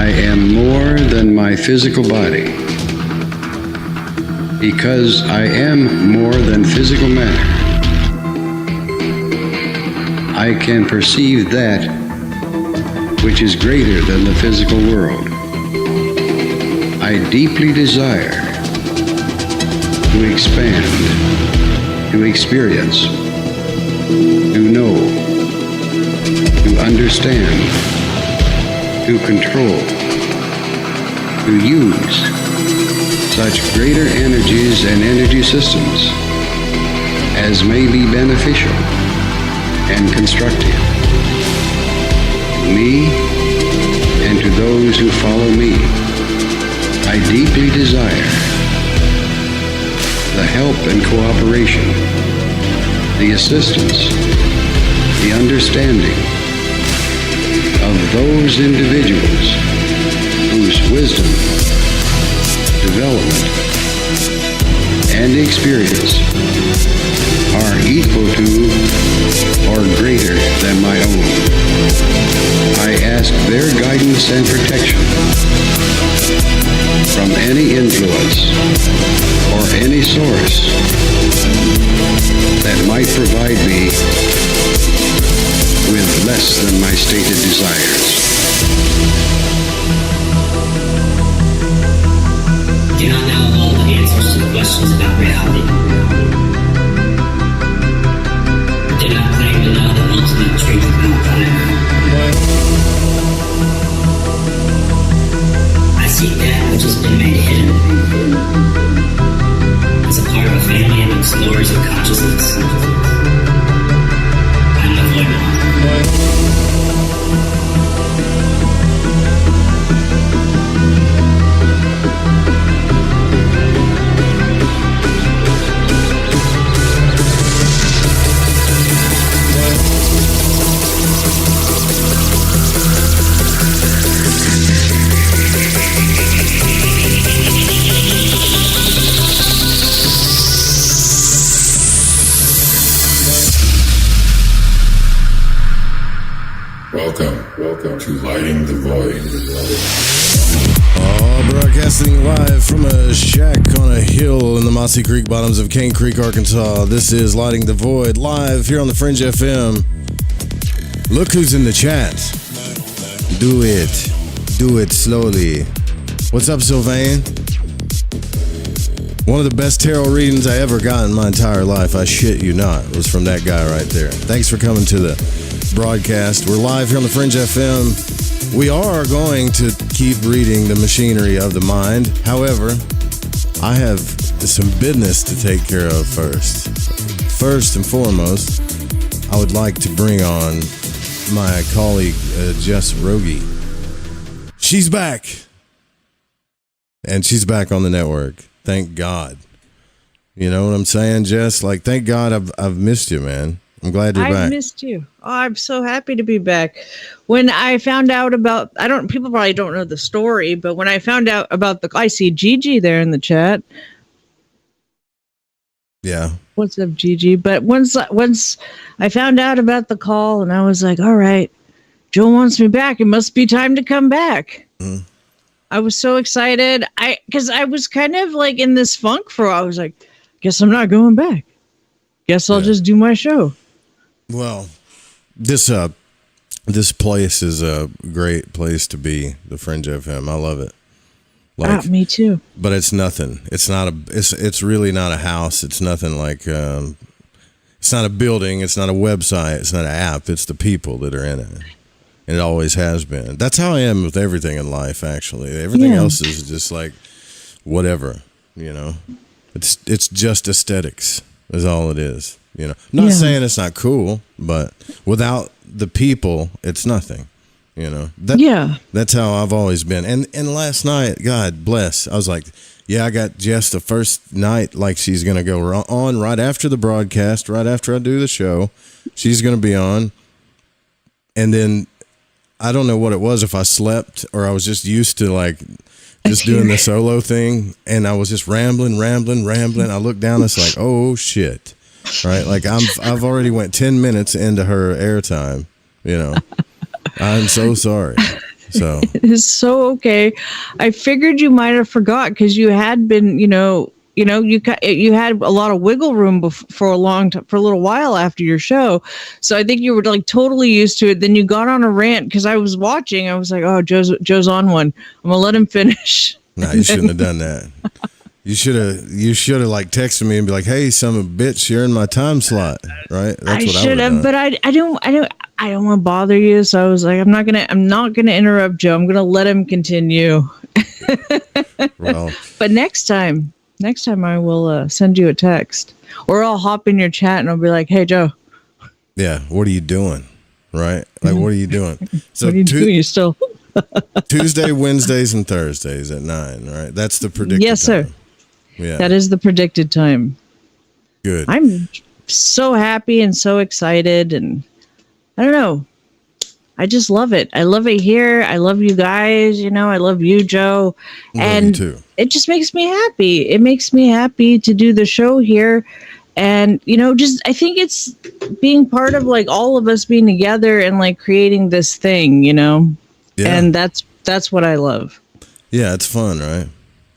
I am more than my physical body. Because I am more than physical matter, I can perceive that which is greater than the physical world. I deeply desire to expand, to experience, to know, to understand, to control, to use such greater energies and energy systems as may be beneficial and constructive to me and to those who follow me. I deeply desire the help and cooperation, the assistance, the understanding of those individuals whose wisdom, development, and experience are equal to or greater than my own. I ask their guidance and protection from any influence or any source that might provide me with less than my stated desires. Do not know all the answers to the questions about reality. Do not claim to know the ultimate truth about life. I seek that which has been made hidden as a part of a family and explorers of consciousness. I'm the void one. Welcome to Lighting the Void. Broadcasting live from a shack on a hill in the Mossy Creek bottoms of Cane Creek, Arkansas. This is Lighting the Void live here on the Fringe FM. Look who's in the chat. Do it slowly. What's up, Sylvain? One of the best tarot readings I ever got in my entire life, I shit you not, was from that guy right there. Thanks for coming to the broadcast. We're live here on the Fringe FM. We are going to keep reading the machinery of the mind. However, I have some business to take care of first. First and foremost, I would like to bring on my colleague, Jess Rogge. She's back. And she's back on the network. Thank God. You know what I'm saying, Jess? Like, thank God I've missed you, man. I'm glad you're back. I missed you. Oh, I'm so happy to be back. When I found out about, people probably don't know the story, but when I found out about I see Gigi there in the chat. Yeah. What's up, Gigi? But once I found out about the call, and I was like, all right, Joe wants me back. It must be time to come back. Mm. I was so excited. Because I was kind of like in this funk for a while. I was like, guess I'm not going back. Guess I'll just do my show. Well, this place is a great place to be, the Fringe FM. I love it. Like, me too. But it's nothing. It's not it's really not a house. It's nothing like it's not a building, it's not a website, it's not an app, it's the people that are in it. And it always has been. That's how I am with everything in life, actually. Everything else is just like whatever, you know. It's just aesthetics is all it is. You know, not saying it's not cool, but without the people, it's nothing. You know, that's how I've always been. And last night, God bless, I was like, I got Jess the first night, like she's gonna go on right after the broadcast, right after I do the show, she's gonna be on. And then I don't know what it was, if I slept or I was just used to like just doing the solo thing, and I was just rambling. I looked down, it's like, oh shit. Right, like I've already went 10 minutes into her airtime. You know, I'm so sorry. So It is so okay. I figured you might have forgot because you had been, you had a lot of wiggle room for a for a little while after your show. So I think you were like totally used to it. Then you got on a rant because I was watching. I was like, oh, Joe's on one. I'm gonna let him finish. no, you shouldn't have done that. You should have like texted me and be like, hey, son of a bitch, you're in my time slot, right? That's I what should have, done. but I don't want to bother you. So I was like, I'm not gonna interrupt Joe. I'm gonna let him continue. Well, But next time I will send you a text, or I'll hop in your chat and I'll be like, hey Joe, yeah, what are you doing? Right? Like, what are you doing? So what are you doing? You still Tuesday, Wednesdays, and Thursdays at 9, right? That's the predicted Yes, sir. time. Yeah. That is the predicted time. Good. I'm so happy and so excited, and I don't know. I just love it. I love it here. I love you guys. I love you, Joe. And you too. it just makes me happy. It makes me happy to do the show here. And, I think it's being part of like all of us being together and like creating this thing, Yeah. And that's what I love. Yeah, it's fun, right?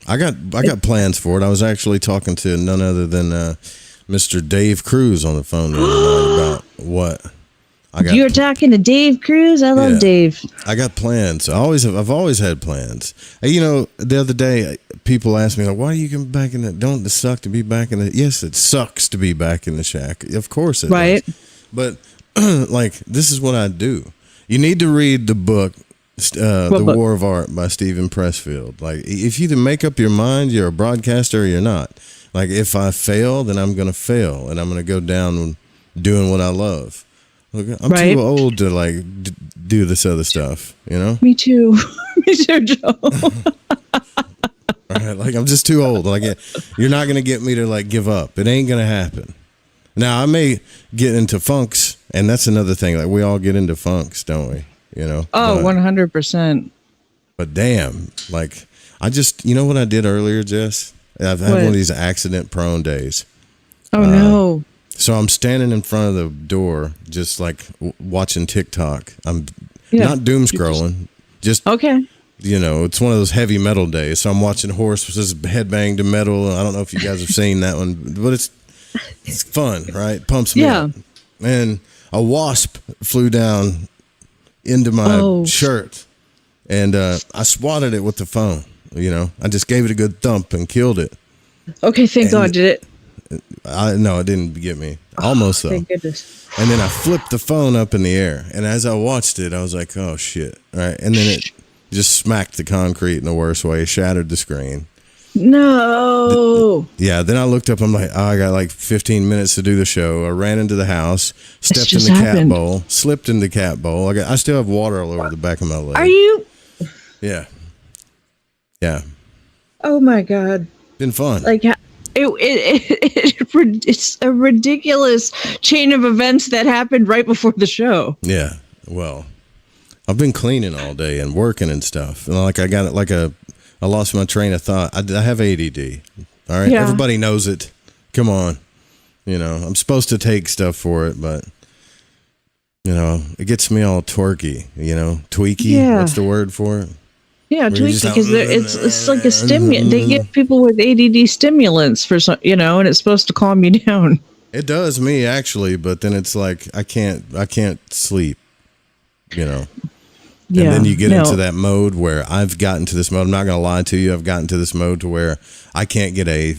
I got plans for it. I was actually talking to none other than Mr. Dave Cruz on the phone the other night about what I got. You were talking to Dave Cruz? I love Yeah. Dave. I got plans. I've always had plans. The other day, people asked me, like, why do you come back in the, don't it suck to be back in the, yes, it sucks to be back in the shack. Of course it Right. does. But, like, this is what I do. You need to read the book, The book? War of Art by Stephen Pressfield. Like, if you either make up your mind, you're a broadcaster or you're not. Like, if I fail, then I'm going to fail, and I'm going to go down doing what I love. Look, I'm Right. too old to like do this other stuff, Me too. Me too, Joe. Right? Like, I'm just too old. Like, you're not gonna get me to like give up. It ain't gonna happen. Now I may get into funks, and that's another thing. Like, we all get into funks, don't we? Oh, But- 100%. But damn, like, I just, what I did earlier, Jess? I've had What? one of these accident-prone days. Oh no. So I'm standing in front of the door, just like watching TikTok. I'm Yeah. not doom scrolling, just Okay. it's one of those heavy metal days. So I'm watching horses headbang to metal. I don't know if you guys have seen that one, but it's fun, right? Pumps me Yeah. up. And a wasp flew down into my shirt, and I swatted it with the phone. I just gave it a good thump and killed it. Okay, thank God. Did it? No, it didn't get me. Almost though. Thank goodness. And then I flipped the phone up in the air, and as I watched it, I was like, "Oh shit!" Right, and then it just smacked the concrete in the worst way, shattered the screen. No. Yeah, then I looked up. I'm like, oh, I got like 15 minutes to do the show. I ran into the house, stepped in just the happened. cat bowl, slipped in the cat bowl. I still have water all over the back of my leg. Are you? Yeah, yeah, Oh my God. been fun. Like, it's a ridiculous chain of events that happened right before the show. Yeah, well, I've been cleaning all day and working and stuff, and like I lost my train of thought. I have ADD. All right, Yeah. everybody knows it. Come on, I'm supposed to take stuff for it, but it gets me all twerky. Tweaky. Yeah. What's the word for it? Yeah, Where you tweaky, just because it's like a stimulant. They give people with ADD stimulants for some, and it's supposed to calm you down. It does me actually, but then it's like I can't sleep. Yeah. And then you get no. into that mode where I've gotten to this mode. I'm not going to lie to you. I've gotten to this mode to where I can't get a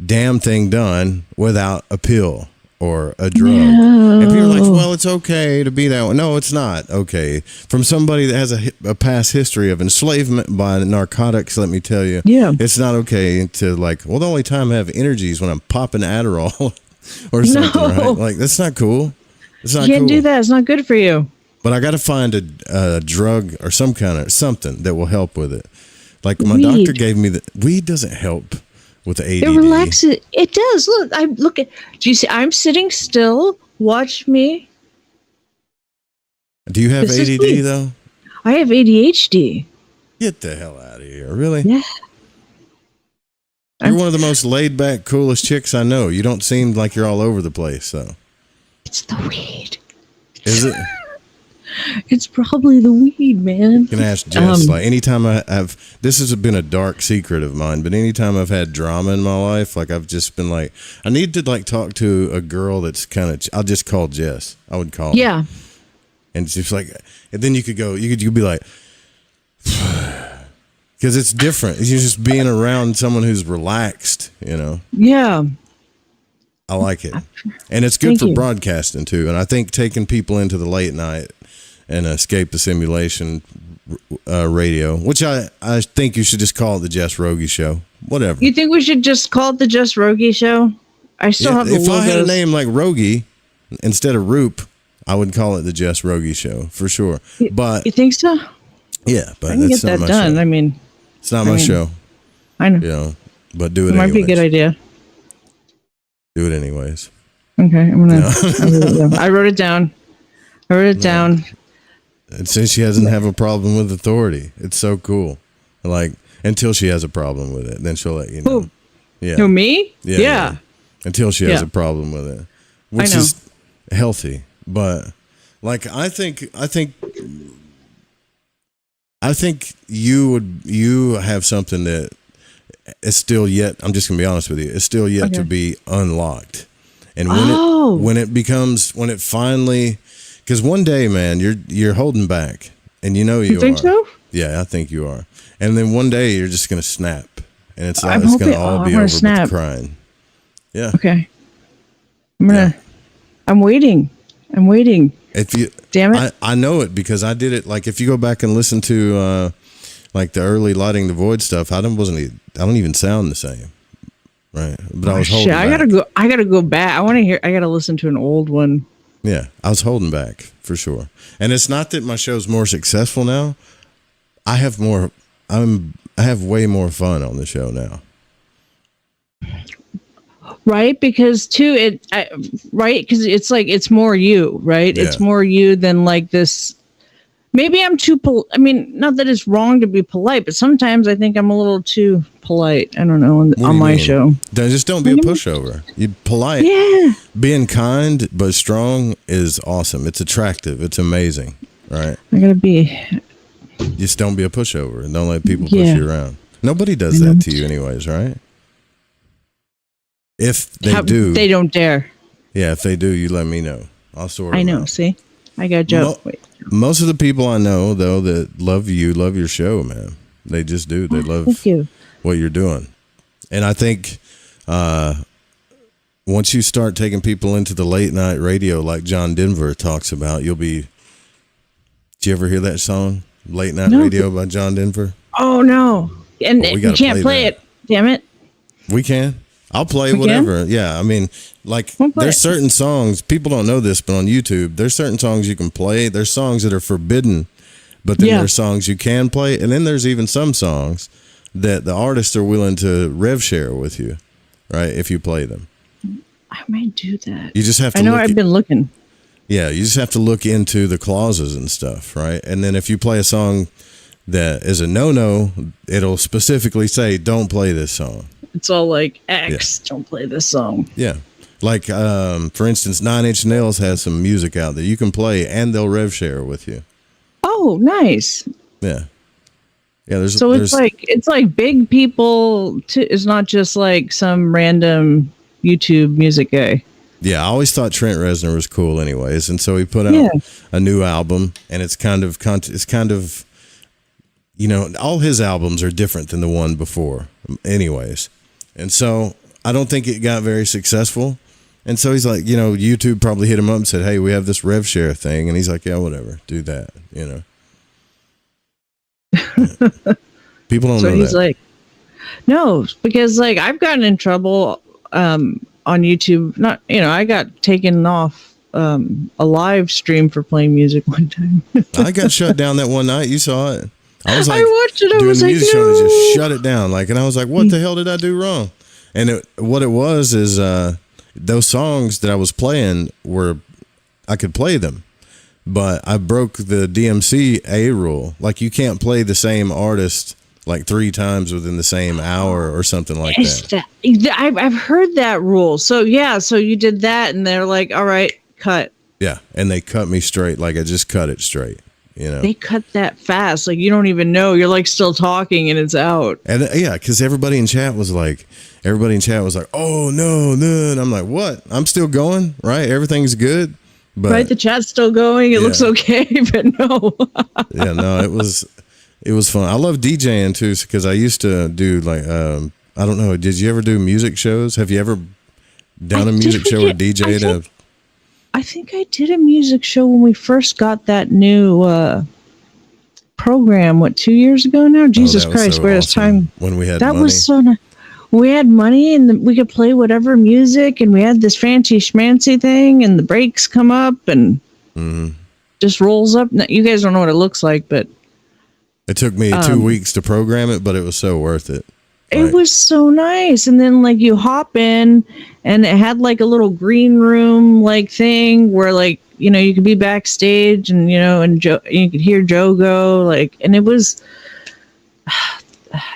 damn thing done without a pill or a drug. No. And people are like, well, it's okay to be that way. No, it's not okay. From somebody that has a past history of enslavement by narcotics, let me tell you, Yeah. it's not okay to like, well, the only time I have energy is when I'm popping Adderall or something, No. right? Like, that's not cool. It's not You can't cool. do that. It's not good for you. But I got to find a drug or something that will help with it. Like my Weed. doctor gave me weed doesn't help with the ADD. It relaxes. It does. Look at. Do you see? I'm sitting still. Watch me. Do you have This is ADD weed. though? I have ADHD. Get the hell out of here! Really? Yeah. You're one of the most laid back, coolest chicks I know. You don't seem like you're all over the place, though. It's the weed. Is it? It's probably the weed, man. You can ask Jess. Like anytime this has been a dark secret of mine, but anytime I've had drama in my life, like I've just been like, I need to like talk to a girl that's kind of. I'll just call Jess. I would call. Yeah. Her. And she's like, and then you could be like, because it's different. You're just being around someone who's relaxed. You know. Yeah. I like it, and it's good for broadcasting too. And I think taking people into the late night and escape the simulation radio, which I think you should just call it the Jess Rogge Show. Whatever. You think we should just call it the Jess Rogge Show? I still have the If logos. I had a name like Rogge instead of Roop, I would call it the Jess Rogge Show for sure. But you think so? Yeah, but I can that's get not that my done. show. I mean, it's not my show. I know. You know, but do it. It might be a good idea. Do it anyways. Okay, I'm gonna. I wrote it down. And since she doesn't have a problem with authority, it's so cool. Like until she has a problem with it, then she'll let you know. Who? Yeah. Who, me? Yeah. Until she has a problem with it, which is healthy. But like I think you have something that is still yet. I'm just gonna be honest with you. It's still yet to be unlocked. And when it finally, because one day, man, you're holding back, and you know you think are. So? Yeah, I think you are. And then one day you're just gonna snap, and it's going to all be gonna over snap. with crying. Yeah. Okay. I'm waiting. If you, damn it, I know it because I did it. Like if you go back and listen to like the early Lighting the Void stuff, I don't even sound the same. Right. But I was holding back. I gotta go back. I gotta listen to an old one. Yeah. I was holding back for sure. And it's not that my show's more successful now. I have way more fun on the show now. Right. Because because it's like, it's more you, right? Yeah. It's more you than like this. Maybe I'm too not that it's wrong to be polite, but sometimes I think I'm a little too polite. I don't know on my show. Just don't be a pushover. You polite. Yeah. Being kind but strong is awesome. It's attractive. It's amazing. Right. I gotta be. Just don't be a pushover and don't let people push you around. Nobody does that to you anyways, right? If they do, they don't dare. Yeah, if they do, you let me know. I'll sort them I know. out. See, I got a joke. Most of the people I know, though, that love your show, man. They just do. They love what you're doing. And I think once you start taking people into the late night radio like John Denver talks about, you'll be... Did you ever hear that song, Late Night Radio by John Denver? Oh, no. And you can't play it. Damn it. We can. I'll play whatever. Yeah, I mean, like there's certain songs, people don't know this, but on YouTube, there's certain songs you can play. There's songs that are forbidden, but then there's songs you can play. And then there's even some songs that the artists are willing to rev share with you, right? If you play them. I might do that. You just have to I've been looking. Yeah, you just have to look into the clauses and stuff, right? And then if you play a song that is a no-no, it'll specifically say, don't play this song. It's all like, don't play this song. Yeah. Like, for instance, 9 Inch Nails has some music out that you can play and they'll rev share with you. Oh, nice. Yeah. Yeah. It's like big people too. It's not just like some random YouTube music guy. Yeah. I always thought Trent Reznor was cool anyways. And so he put out a new album and it's kind of, you know, all his albums are different than the one before anyways. And so I don't think it got very successful. And so he's like, you know, YouTube probably hit him up and said, hey, we have this rev share thing. And he's like, yeah, whatever, do that, you know. People don't know that. So he's like, no, because like I've gotten in trouble on YouTube. Not, you know, I got taken off a live stream for playing music one time. I got shut down that one night. You saw it. I was like, I watched it. I was like, show and just shut it down. Like, and I was like, what the hell did I do wrong? And what it was is those songs that I was playing I could play them, but I broke the DMCA rule. Like, you can't play the same artist like 3 times within the same hour or something like that. I've heard that rule. So yeah, so you did that, and they're like, all right, cut. Yeah, and they cut me straight, like I just cut it straight. They cut that fast, like you don't even know. You're like still talking, and it's out. And yeah, because everybody in chat was like, "Oh no!" And I'm like, "What? I'm still going, right? Everything's good." But, right, the chat's still going. It looks okay, but no. Yeah, no, it was fun. I love DJing too, because I used to do like I don't know. Did you ever do music shows? Have you ever done a music show or DJ'd? I think I did a music show when we first got that new program. 2 years ago now? Jesus Christ, where is time? When we had that money. Was so nice. We had money and we could play whatever music, and we had this fancy schmancy thing, and the breaks come up and just rolls up. Now, you guys don't know what it looks like, but it took me 2 weeks to program it, but it was so worth it. It was so nice. And then like you hop in, and it had like a little green room like thing where like, you could be backstage, and and you could hear Joe go like, and it was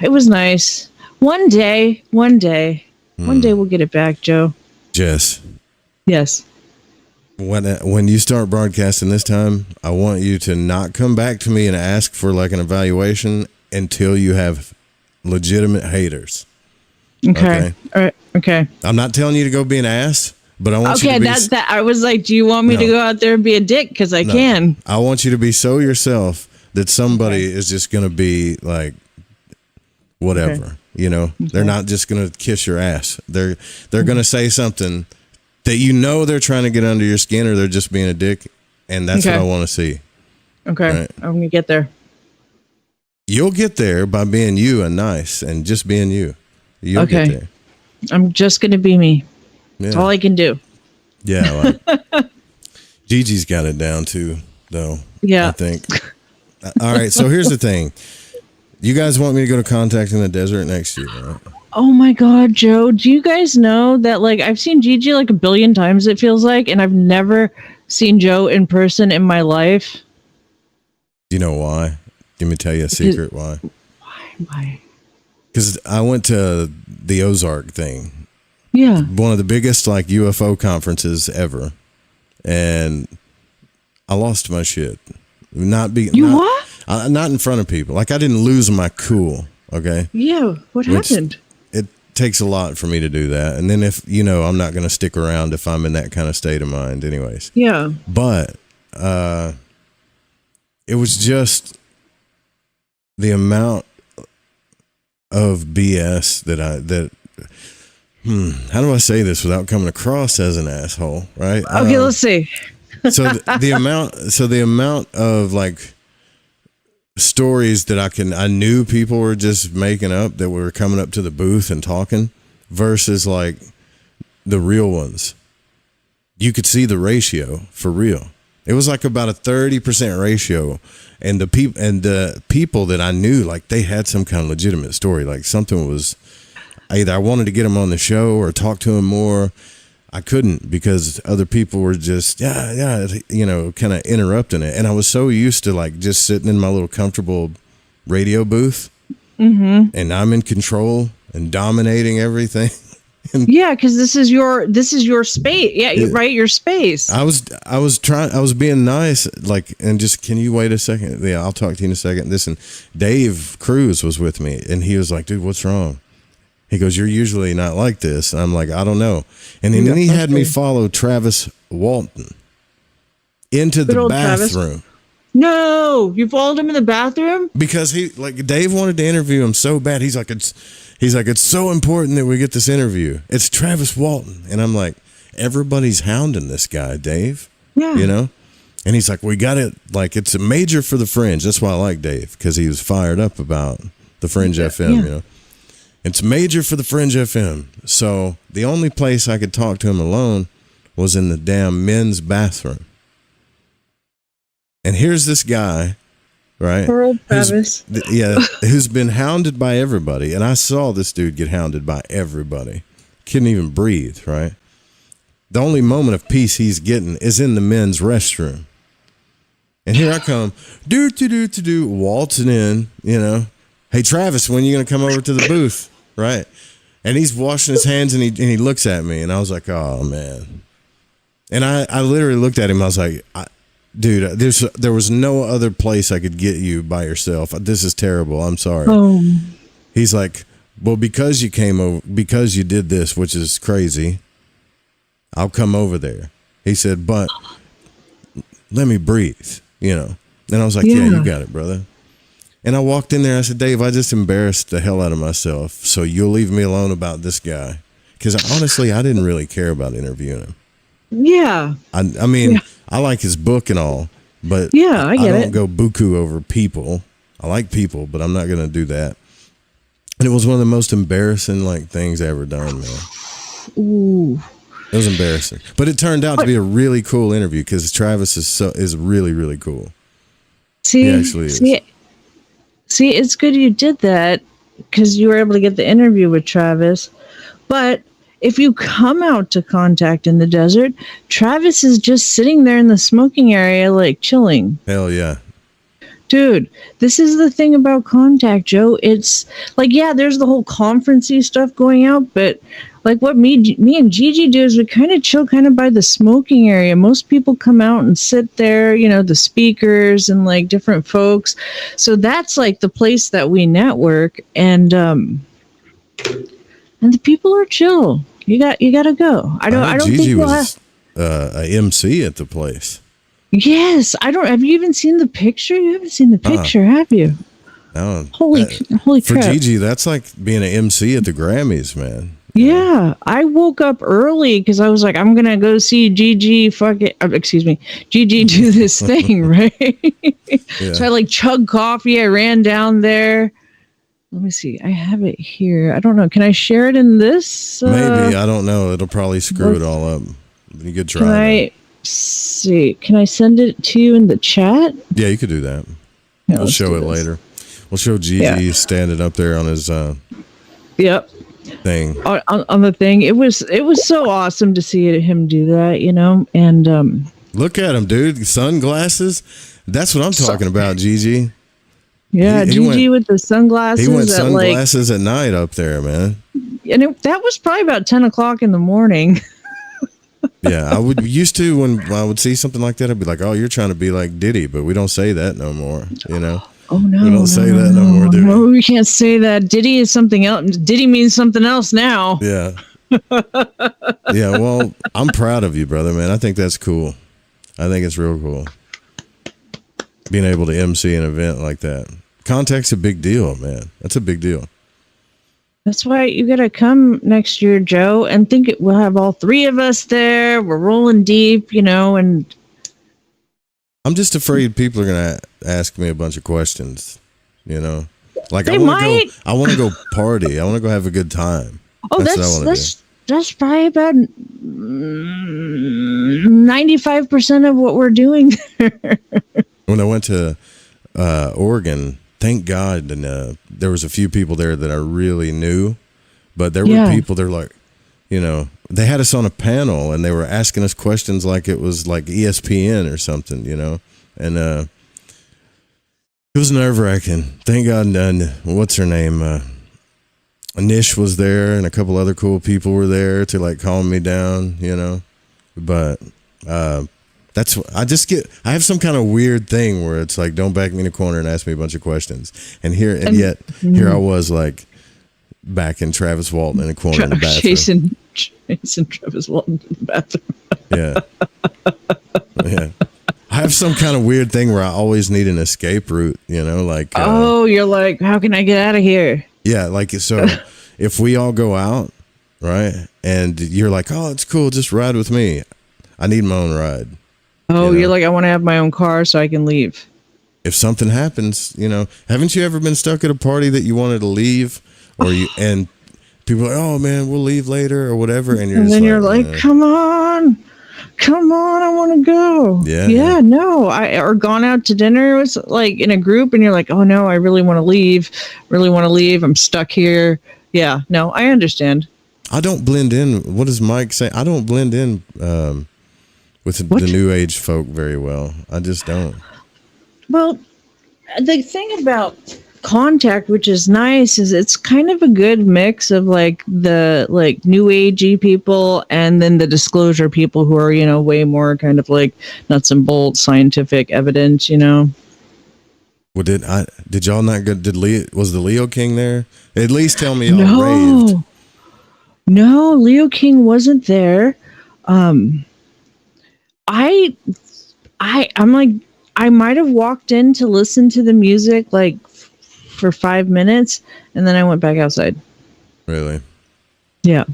nice. One day we'll get it back, Joe. Jess. Yes. When you start broadcasting this time, I want you to not come back to me and ask for like an evaluation until you have legitimate haters. Okay. All right. Okay. I'm not telling you to go be an ass, but I want you to be... Okay, that I was like, do you want me to go out there and be a dick? Because I can. I want you to be so yourself that somebody is just going to be like, whatever. Okay. They're not just going to kiss your ass. They're going to say something that they're trying to get under your skin, or they're just being a dick, and that's what I want to see. Okay, right? I'm going to get there. You'll get there by being you and nice and just being you. You'll get there. I'm just going to be me. Yeah. That's all I can do. Yeah. Gigi's got it down too, though. Yeah. I think. All right, so here's the thing. You guys want me to go to Contact in the Desert next year, right? Oh my God, Joe. Do you guys know that like I've seen Gigi like 1 billion times, it feels like, and I've never seen Joe in person in my life? Do you know why? Let me tell you a secret why. Why? Because I went to the Ozark thing. Yeah. One of the biggest like UFO conferences ever. And I lost my shit. Not in front of people. Like I didn't lose my cool. Okay. Yeah. What happened? It takes a lot for me to do that. And then if, I'm not going to stick around if I'm in that kind of state of mind anyways. Yeah. But it was just the amount of BS how do I say this without coming across as an asshole, right? Okay, let's see. So the amount of like stories that I knew people were just making up that were coming up to the booth and talking versus like the real ones. You could see the ratio for real. It was like about a 30% ratio, and the people that I knew, like they had some kind of legitimate story. Like something was either I wanted to get them on the show or talk to them more. I couldn't because other people were just kind of interrupting it, and I was so used to like just sitting in my little comfortable radio booth, and I'm in control and dominating everything. Yeah, because this is your space. Yeah, right, your space. I was being nice, like, and just, can you wait a second? Yeah, I'll talk to you in a second. Listen, Dave Cruz was with me, and he was like, dude, what's wrong? He goes, you're usually not like this. And I'm like, I don't know. And then he had me follow Travis Walton into the bathroom. Travis. No, you followed him in the bathroom? Because Dave wanted to interview him so bad. He's like, it's so important that we get this interview. It's Travis Walton. And I'm like, everybody's hounding this guy, Dave. Yeah. And he's like, we got it. Like, it's a major for the Fringe. That's why I like Dave, because he was fired up about the Fringe FM, It's major for the Fringe FM. So the only place I could talk to him alone was in the damn men's bathroom. And here's this guy, right? Poor old Travis. Who's been hounded by everybody. And I saw this dude get hounded by everybody. Couldn't even breathe, right? The only moment of peace he's getting is in the men's restroom. And here I come, waltzing in, Hey, Travis, when are you going to come over to the booth? Right. And he's washing his hands and he looks at me, and I was like, oh, man. And I literally looked at him. I was like, dude, there was no other place I could get you by yourself. This is terrible. I'm sorry. Oh. He's like, well, because you came over, because you did this, which is crazy, I'll come over there. He said, but let me breathe, you know. And I was like, yeah, you got it, brother. And I walked in there. I said, Dave, I just embarrassed the hell out of myself. So you'll leave me alone about this guy. Because honestly, I didn't really care about interviewing him. Yeah. I mean, I like his book and all, but I don't go buku over people. I like people, but I'm not going to do that. And it was one of the most embarrassing things I ever done, man. Ooh. It was embarrassing, but it turned out to be a really cool interview because Travis is really, really cool. See, he actually is. See, it's good you did that because you were able to get the interview with Travis. But if you come out to Contact in the desert, Travis is just sitting there in the smoking area, chilling. Hell yeah. Dude, this is the thing about Contact, Joe. It's there's the whole conferencey stuff going out, but what me and Gigi do is we kind of chill kind of by the smoking area. Most people come out and sit there, the speakers and different folks. So that's the place that we network, and the people are chill. You got to go. I don't Gigi think we'll was a MC at the place. Yes, have you even seen the picture? You haven't seen the picture, have you? No. Holy for crap. Gigi, that's like being an MC at the Grammys, man. Yeah, I woke up early because I was like, I'm gonna go see Gigi Gigi do this thing, right? Yeah. So I chugged coffee. I ran down there. Let me see. I have it here. I don't know. Can I share it in this? Maybe. I don't know. It'll probably screw it all up. You could try. Can I see? Can I send it to you in the chat? Yeah, you could do that. Yeah, we'll show it later. We'll show Gigi standing up there on his Yep. thing. On the thing. It was so awesome to see him do that, and look at him, dude. Sunglasses. That's what I'm talking about, Gigi. Yeah, Gigi with the sunglasses. He went sunglasses at night up there, man. And that was probably about 10 o'clock in the morning. Yeah, I would used to when I would see something like that, I'd be like, "Oh, you're trying to be like Diddy," but we don't say that no more. Oh no, we don't say that no more, do we? No, we can't say that. Diddy is something else. Diddy means something else now. Yeah. Yeah. Well, I'm proud of you, brother, man. I think that's cool. I think it's real cool. Being able to MC an event like that. Contact's a big deal, man. That's a big deal. That's why you got to come next year, Joe, and we'll have all three of us there. We're rolling deep, and I'm just afraid people are going to ask me a bunch of questions, They I want to go party. I want to go have a good time. Oh, that's probably about 95% of what we're doing there. When I went to Oregon, thank God, and there was a few people there that I really knew, but there were people. They're like, they had us on a panel and they were asking us questions like it was like ESPN or something, and it was nerve-wracking. Thank God, what's her name? Nish was there, and a couple other cool people were there to calm me down, But that's I have some kind of weird thing where it's like, don't back me in a corner and ask me a bunch of questions. Yet here I was back in Travis Walton in a corner in the bathroom. Chasing Travis Walton to the bathroom. Yeah. Yeah. I have some kind of weird thing where I always need an escape route, you're like, how can I get out of here? Yeah, so if we all go out, right, and you're like, oh, it's cool, just ride with me. I need my own ride. Oh, you're like, I want to have my own car so I can leave. If something happens, haven't you ever been stuck at a party that you wanted to leave, and people are like, oh man, we'll leave later or whatever, and you're like, come on, I want to go. Yeah. No, or gone out to dinner with in a group, and you're like, oh no, I really want to leave. I'm stuck here. Yeah, no, I understand. I don't blend in. What does Mike say? I don't blend in with the new age folk very well. I just don't. Well, the thing about contact, which is nice, is it's kind of a good mix of like the like new agey people and then the disclosure people who are, you know, way more kind of like nuts and bolts scientific evidence, you know. Well, did y'all not go? Was the Leo King there? At least tell me y'all raved. No, Leo King wasn't there. I'm like, I might have walked in to listen to the music like for 5 minutes, and then I went back outside. Really? Yeah.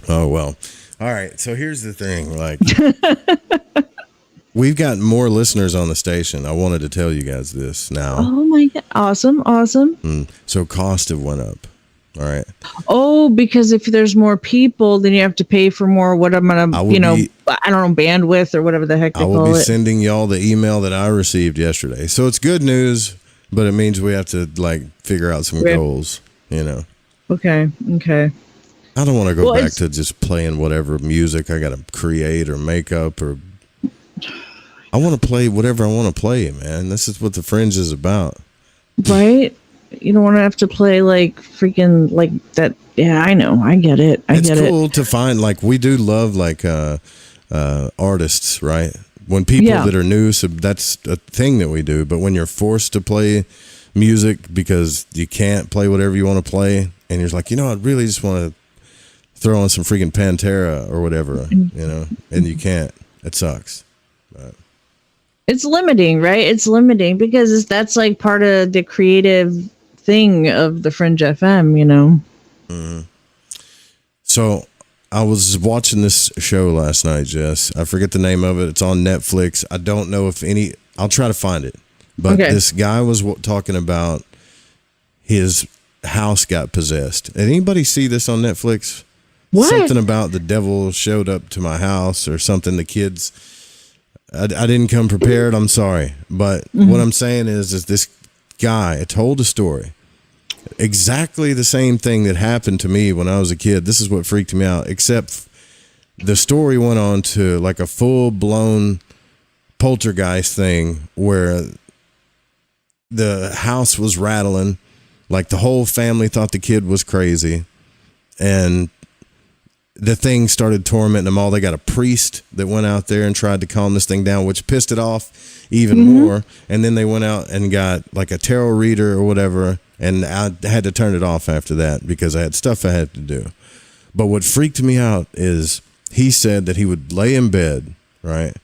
Oh, well. All right. So here's the thing. Like, we've got more listeners on the station. I wanted to tell you guys this now. Oh my God. Awesome. So cost have went up. All right. Oh, because if there's more people, then you have to pay for more. What I'm gonna, I don't know, bandwidth or whatever the heck they call it. I will be sending y'all the email that I received yesterday. So it's good news, but it means we have to like figure out some goals. You know. Okay. I don't want to go back to just playing whatever music I got to create or make up, or I want to play whatever I want to play, man. This is what the Fringe is about. Right. You don't want to have to play like freaking like that. Yeah, I know. I get it. It's cool to find, like, we do love like artists, right? When people that are new, so that's a thing that we do. But when you're forced to play music because you can't play whatever you want to play, and you're like, you know, I really just want to throw on some freaking Pantera or whatever, you know, and you can't. It sucks. But it's limiting, right? It's limiting because that's like part of the creative thing of the Fringe FM, you know. Mm-hmm. So I was watching this show last night, Jess. I forget the name of it. It's on Netflix. I don't know if I'll try to find it. But this guy was talking about his house got possessed. Did anybody see this on Netflix? What? Something about the devil showed up to my house or something. The kids, I didn't come prepared. I'm sorry. But what I'm saying is this guy told a story. Exactly the same thing that happened to me when I was a kid. This is what freaked me out, except the story went on to like a full-blown poltergeist thing where the house was rattling, like the whole family thought the kid was crazy, and the thing started tormenting them all. They got a priest that went out there and tried to calm this thing down, which pissed it off even more. And then they went out and got like a tarot reader or whatever, and I had to turn it off after that because I had stuff I had to do. But what freaked me out is he said that he would lay in bed, right?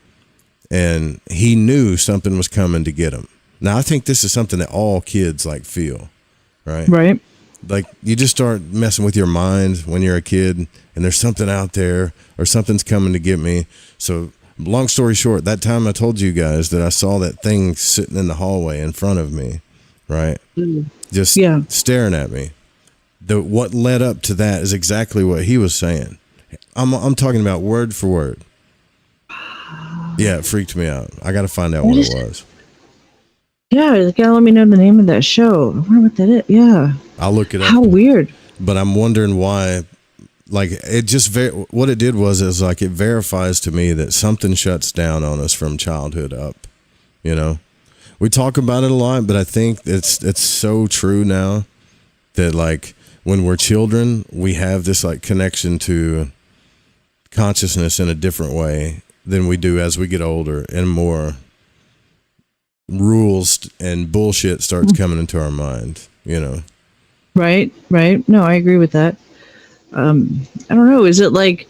And he knew something was coming to get him. Now, I think this is something that all kids like feel, right? Right. Like you just start messing with your mind when you're a kid and there's something out there or something's coming to get me. So long story short, that time I told you guys that I saw that thing sitting in the hallway in front of me, right? Just staring at me. What led up to that is exactly what he was saying. I'm talking about word for word. Yeah, it freaked me out. I got to find out what it was. Yeah, you gotta let me know the name of that show. I wonder what that is. Yeah. I'll look it up. How weird. But I'm wondering why, like, it just, what it did was like, it verifies to me that something shuts down on us from childhood up, you know? We talk about it a lot, but I think it's so true now that, like, when we're children, we have this, like, connection to consciousness in a different way than we do as we get older, and more rules and bullshit starts coming into our mind, you know? Right. No, I agree with that. I don't know. Is it like,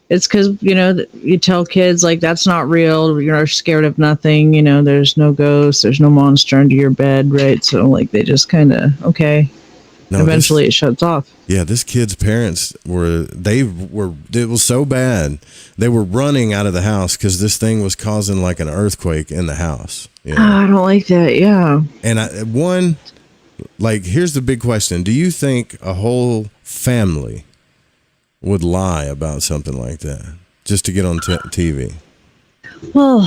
it's because, you know, you tell kids like, that's not real. You're scared of nothing. You know, there's no ghost, there's no monster under your bed. Right. So like, they just kind of, eventually it shuts off. Yeah. This kid's parents it was so bad. They were running out of the house because this thing was causing like an earthquake in the house. You know? I don't like that. Yeah. And here's the big question. Do you think a whole family would lie about something like that just to get on TV? Well,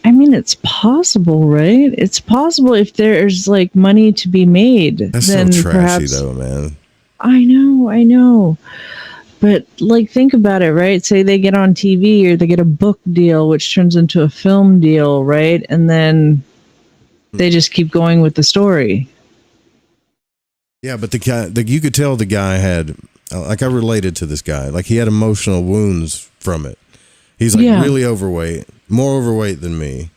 I mean, it's possible, right? It's possible if there's like money to be made. That's then so trashy though, man. I know. But like, think about it, right? Say they get on TV or they get a book deal, which turns into a film deal, right? And then they just keep going with the story. Yeah, but the guy, you could tell the guy had, like, I related to this guy. Like, he had emotional wounds from it. He's like really overweight, more overweight than me.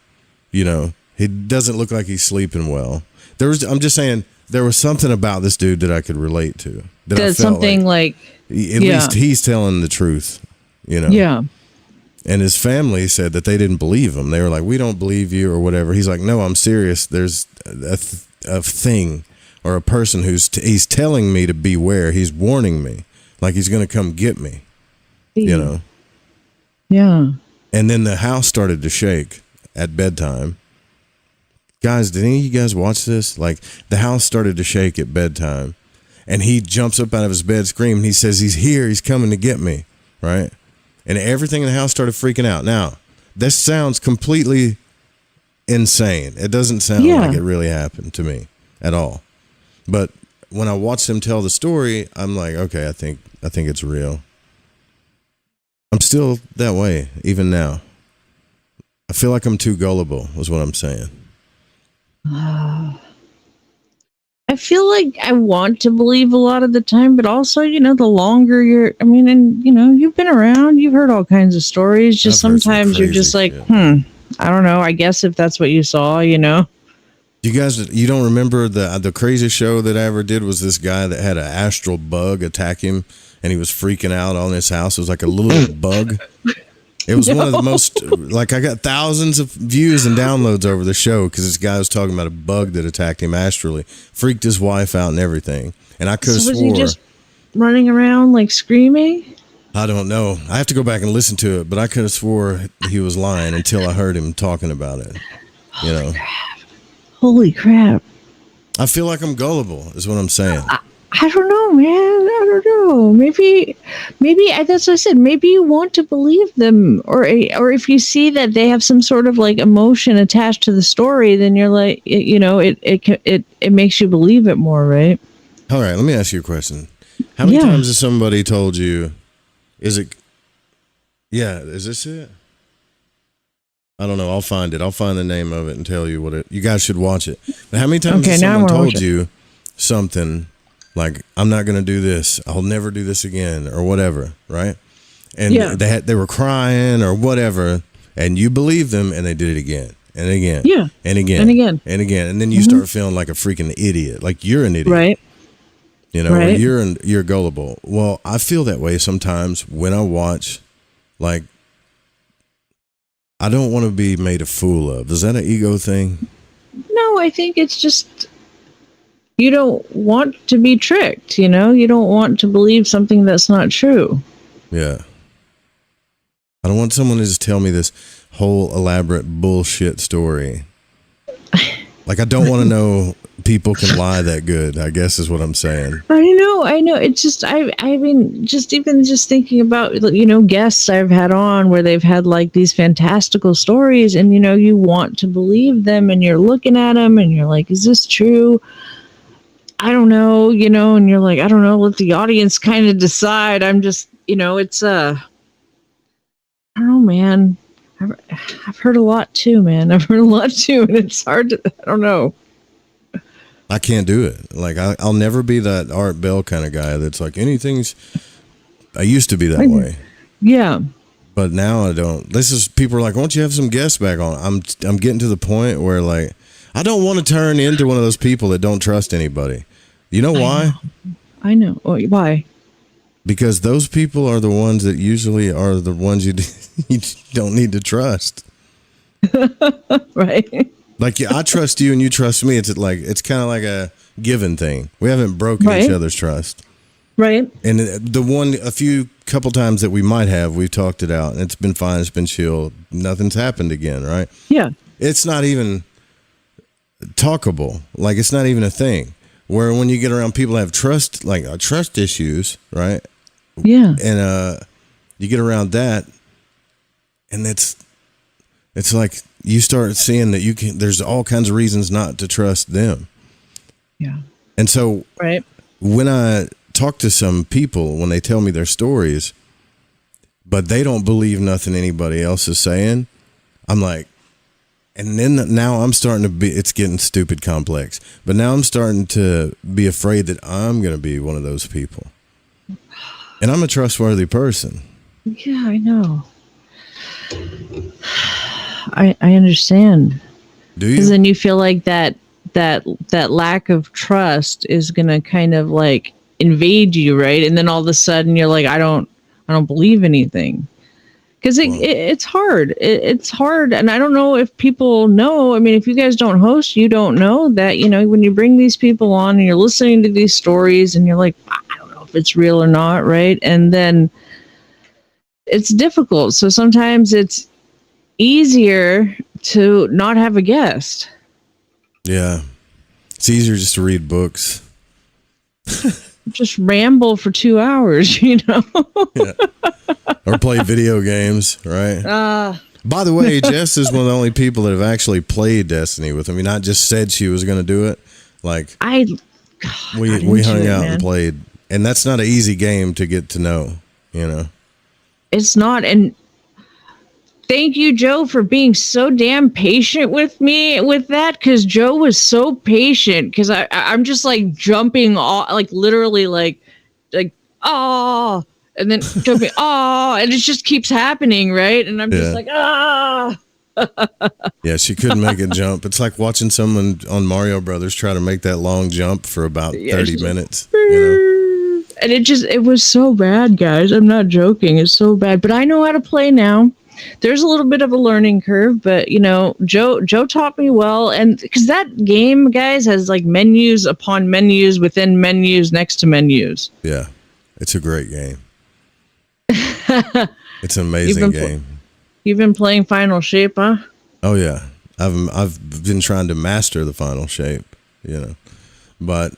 You know, he doesn't look like he's sleeping well. I'm just saying, there was something about this dude that I could relate to. That I felt something like at least he's telling the truth, you know? Yeah. And his family said that they didn't believe him. They were like, we don't believe you or whatever. He's like, no, I'm serious. There's a thing or a person he's telling me to beware. He's warning me, like he's going to come get me, you know? Yeah. And then the house started to shake at bedtime. Guys, did any of you guys watch this? Like, the house started to shake at bedtime, and he jumps up out of his bed screaming. He says, he's here. He's coming to get me, right? And everything in the house started freaking out. Now, this sounds completely insane. It doesn't sound like it really happened to me at all. But when I watched him tell the story, I'm like, okay, I think it's real. I'm still that way, even now. I feel like I'm too gullible, is what I'm saying. I feel like I want to believe a lot of the time, but also, you know, the longer and you know, you've been around, you've heard all kinds of stories. Just sometimes you're just like, I don't know. I guess if that's what you saw, you know. You don't remember the craziest show that I ever did was this guy that had an astral bug attack him, and he was freaking out on his house. It was like a little bug. It was one of the most, like, I got thousands of views and downloads over the show because this guy was talking about a bug that attacked him astrally, freaked his wife out and everything. And I could have swore. Was he just running around like screaming? I don't know. I have to go back and listen to it, but I could have swore he was lying until I heard him talking about it. You know? Holy crap. I feel like I'm gullible, is what I'm saying. I don't know, man. I don't know. Maybe that's what I said. Maybe you want to believe them, or if you see that they have some sort of like emotion attached to the story, then you're like, you know, it makes you believe it more, right? All right, let me ask you a question. How many times has somebody told you? Is this it? I don't know. I'll find it. I'll find the name of it and tell you what it. You guys should watch it. But how many times has someone told you something? Like, I'm not going to do this. I'll never do this again, or whatever, right? And they were crying or whatever, and you believe them, and they did it again and again, and again and again and again, and then you start feeling like a freaking idiot, like you're an idiot, right? You know, or you're gullible. Well, I feel that way sometimes when I watch, like, I don't want to be made a fool of. Is that an ego thing? No, I think it's just. You don't want to be tricked, you know? You don't want to believe something that's not true. Yeah. I don't want someone to just tell me this whole elaborate bullshit story. Like, I don't want to know people can lie that good, I guess is what I'm saying. I know. It's just, I mean, just thinking about, you know, guests I've had on where they've had like these fantastical stories, and, you know, you want to believe them, and you're looking at them and you're like, is this true? I don't know, you know, and you're like, I don't know, let the audience kind of decide. I'm just, you know, it's, I don't know, man. I've heard a lot too, man. I've heard a lot too, and it's hard to, I don't know. I can't do it. Like, I'll never be that Art Bell kind of guy that's like, I used to be that way. Yeah. But now I don't. People are like, why don't you have some guests back on? I'm getting to the point where, like, I don't want to turn into one of those people that don't trust anybody. You know why? I know. Why? Because those people are the ones that usually are the ones you don't need to trust. Right. Like, I trust you and you trust me. It's kind of like a given thing. We haven't broken each other's trust. Right. And a couple times that we might have, we've talked it out, and it's been fine. It's been chill. Nothing's happened again. Right. Yeah. It's not even talkable. Like, it's not even a thing. Where when you get around people that have trust issues, right? Yeah. And you get around that, and it's like you start seeing that there's all kinds of reasons not to trust them. Yeah. And so when I talk to some people, when they tell me their stories, but they don't believe nothing anybody else is saying, I'm like, And then now I'm starting to be, it's getting stupid complex, but now I'm starting to be afraid that I'm going to be one of those people. And I'm a trustworthy person. Yeah, I know. I understand. Do you? Because then you feel like that lack of trust is going to kind of like invade you, right? And then all of a sudden you're like, I don't believe anything. Because it's hard. It's hard. And I don't know if people know. I mean, if you guys don't host, you don't know that, you know, when you bring these people on and you're listening to these stories and you're like, I don't know if it's real or not, right? And then it's difficult. So sometimes it's easier to not have a guest. Yeah. It's easier just to read books. Just ramble for 2 hours, you know? Yeah. Or play video games, right? By the way, Jess is one of the only people that have actually played Destiny with me, not just said she was going to do it. Like, we hung out and played. And that's not an easy game to get to know, you know? It's not. And thank you, Joe, for being so damn patient with me with that. Because Joe was so patient. Because I'm just like jumping, like literally like, oh, and then jumping, oh, and it just keeps happening, right? And I'm just like, ah. Yeah, she couldn't make a jump. It's like watching someone on Mario Brothers try to make that long jump for about 30 minutes. Like, you know? And it was so bad, guys. I'm not joking. It's so bad. But I know how to play now. There's a little bit of a learning curve, but you know, Joe taught me well. And because that game, guys, has like menus upon menus within menus next to menus. Yeah, it's a great game. It's an amazing game. You've been playing Final Shape, huh? Oh yeah, I've been trying to master the Final Shape, you know, but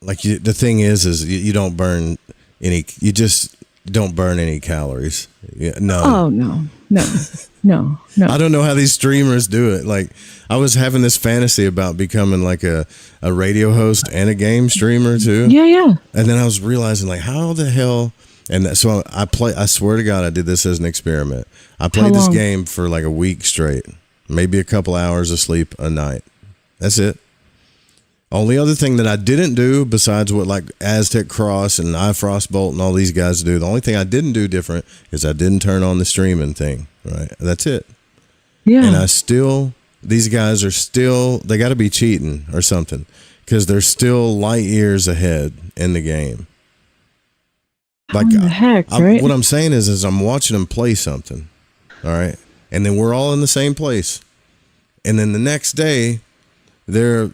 like the thing is you don't burn any. You just don't burn any calories. Yeah, no. Oh no. I don't know how these streamers do it. Like I was having this fantasy about becoming like a radio host and a game streamer too. Yeah. And then I was realizing like how the hell. And so I swear to God, I did this as an experiment. I played this game for like a week straight, maybe a couple hours of sleep a night. That's it. Only other thing that I didn't do besides what like Aztec Cross and iFrostbolt and all these guys do, the only thing I didn't do different is I didn't turn on the streaming thing. Right. That's it. Yeah. And these guys are still, they got to be cheating or something because they're still light years ahead in the game. Like, what the heck, right? What I'm saying is I'm watching them play something, all right? And then we're all in the same place. And then the next day, they're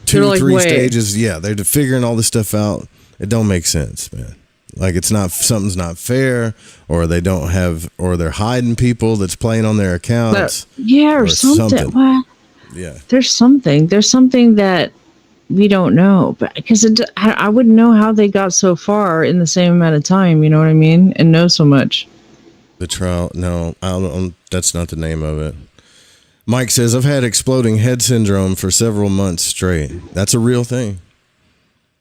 2 or 3 stages. Yeah, they're figuring all this stuff out. It don't make sense, man. Like something's not fair, or they don't have, or they're hiding people that's playing on their accounts. Or something. What? Yeah. There's something that we don't know, but because I wouldn't know how they got so far in the same amount of time. You know what I mean? And know so much. The trial? No, that's not the name of it. Mike says I've had exploding head syndrome for several months straight. That's a real thing.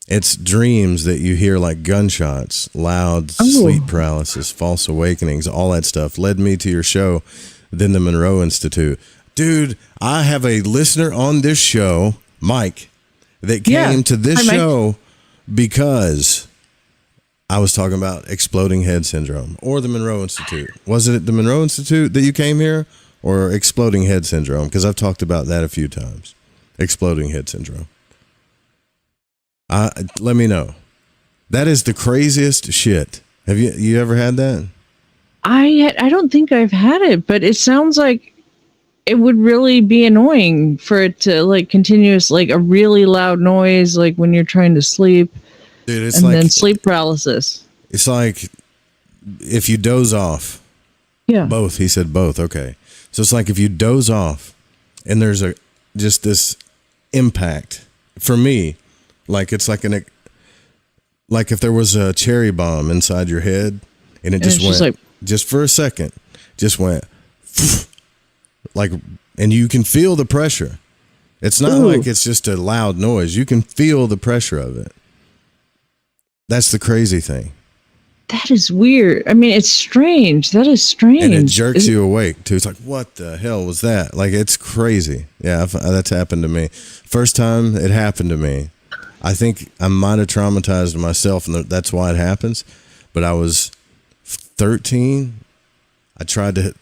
It's dreams that you hear like gunshots, loud sleep paralysis, false awakenings, all that stuff led me to your show, then the Monroe Institute. Dude, I have a listener on this show, Mike, that came to this show because I was talking about exploding head syndrome or the Monroe Institute. Was it the Monroe Institute that you came here or exploding head syndrome? Because I've talked about that a few times. Exploding head syndrome. Let me know. That is the craziest shit. Have you ever had that? I don't think I've had it, but it sounds like it would really be annoying for it to like continuous, like a really loud noise, like when you're trying to sleep. Dude, it's and like, then sleep paralysis. It's like if you doze off. Yeah. Both. He said both. Okay. So it's like if you doze off and there's just this impact for me, like it's like like if there was a cherry bomb inside your head and it just went just for a second, just went like, and you can feel the pressure. It's not like it's just a loud noise. You can feel the pressure of it. That's the crazy thing. That is weird. I mean, it's strange. That is strange. And it jerks you awake too. It's like, what the hell was that? Like, it's crazy. Yeah, that's happened to me. First time it happened to me, I think I might have traumatized myself, and that's why it happens. But I was 13. I tried to.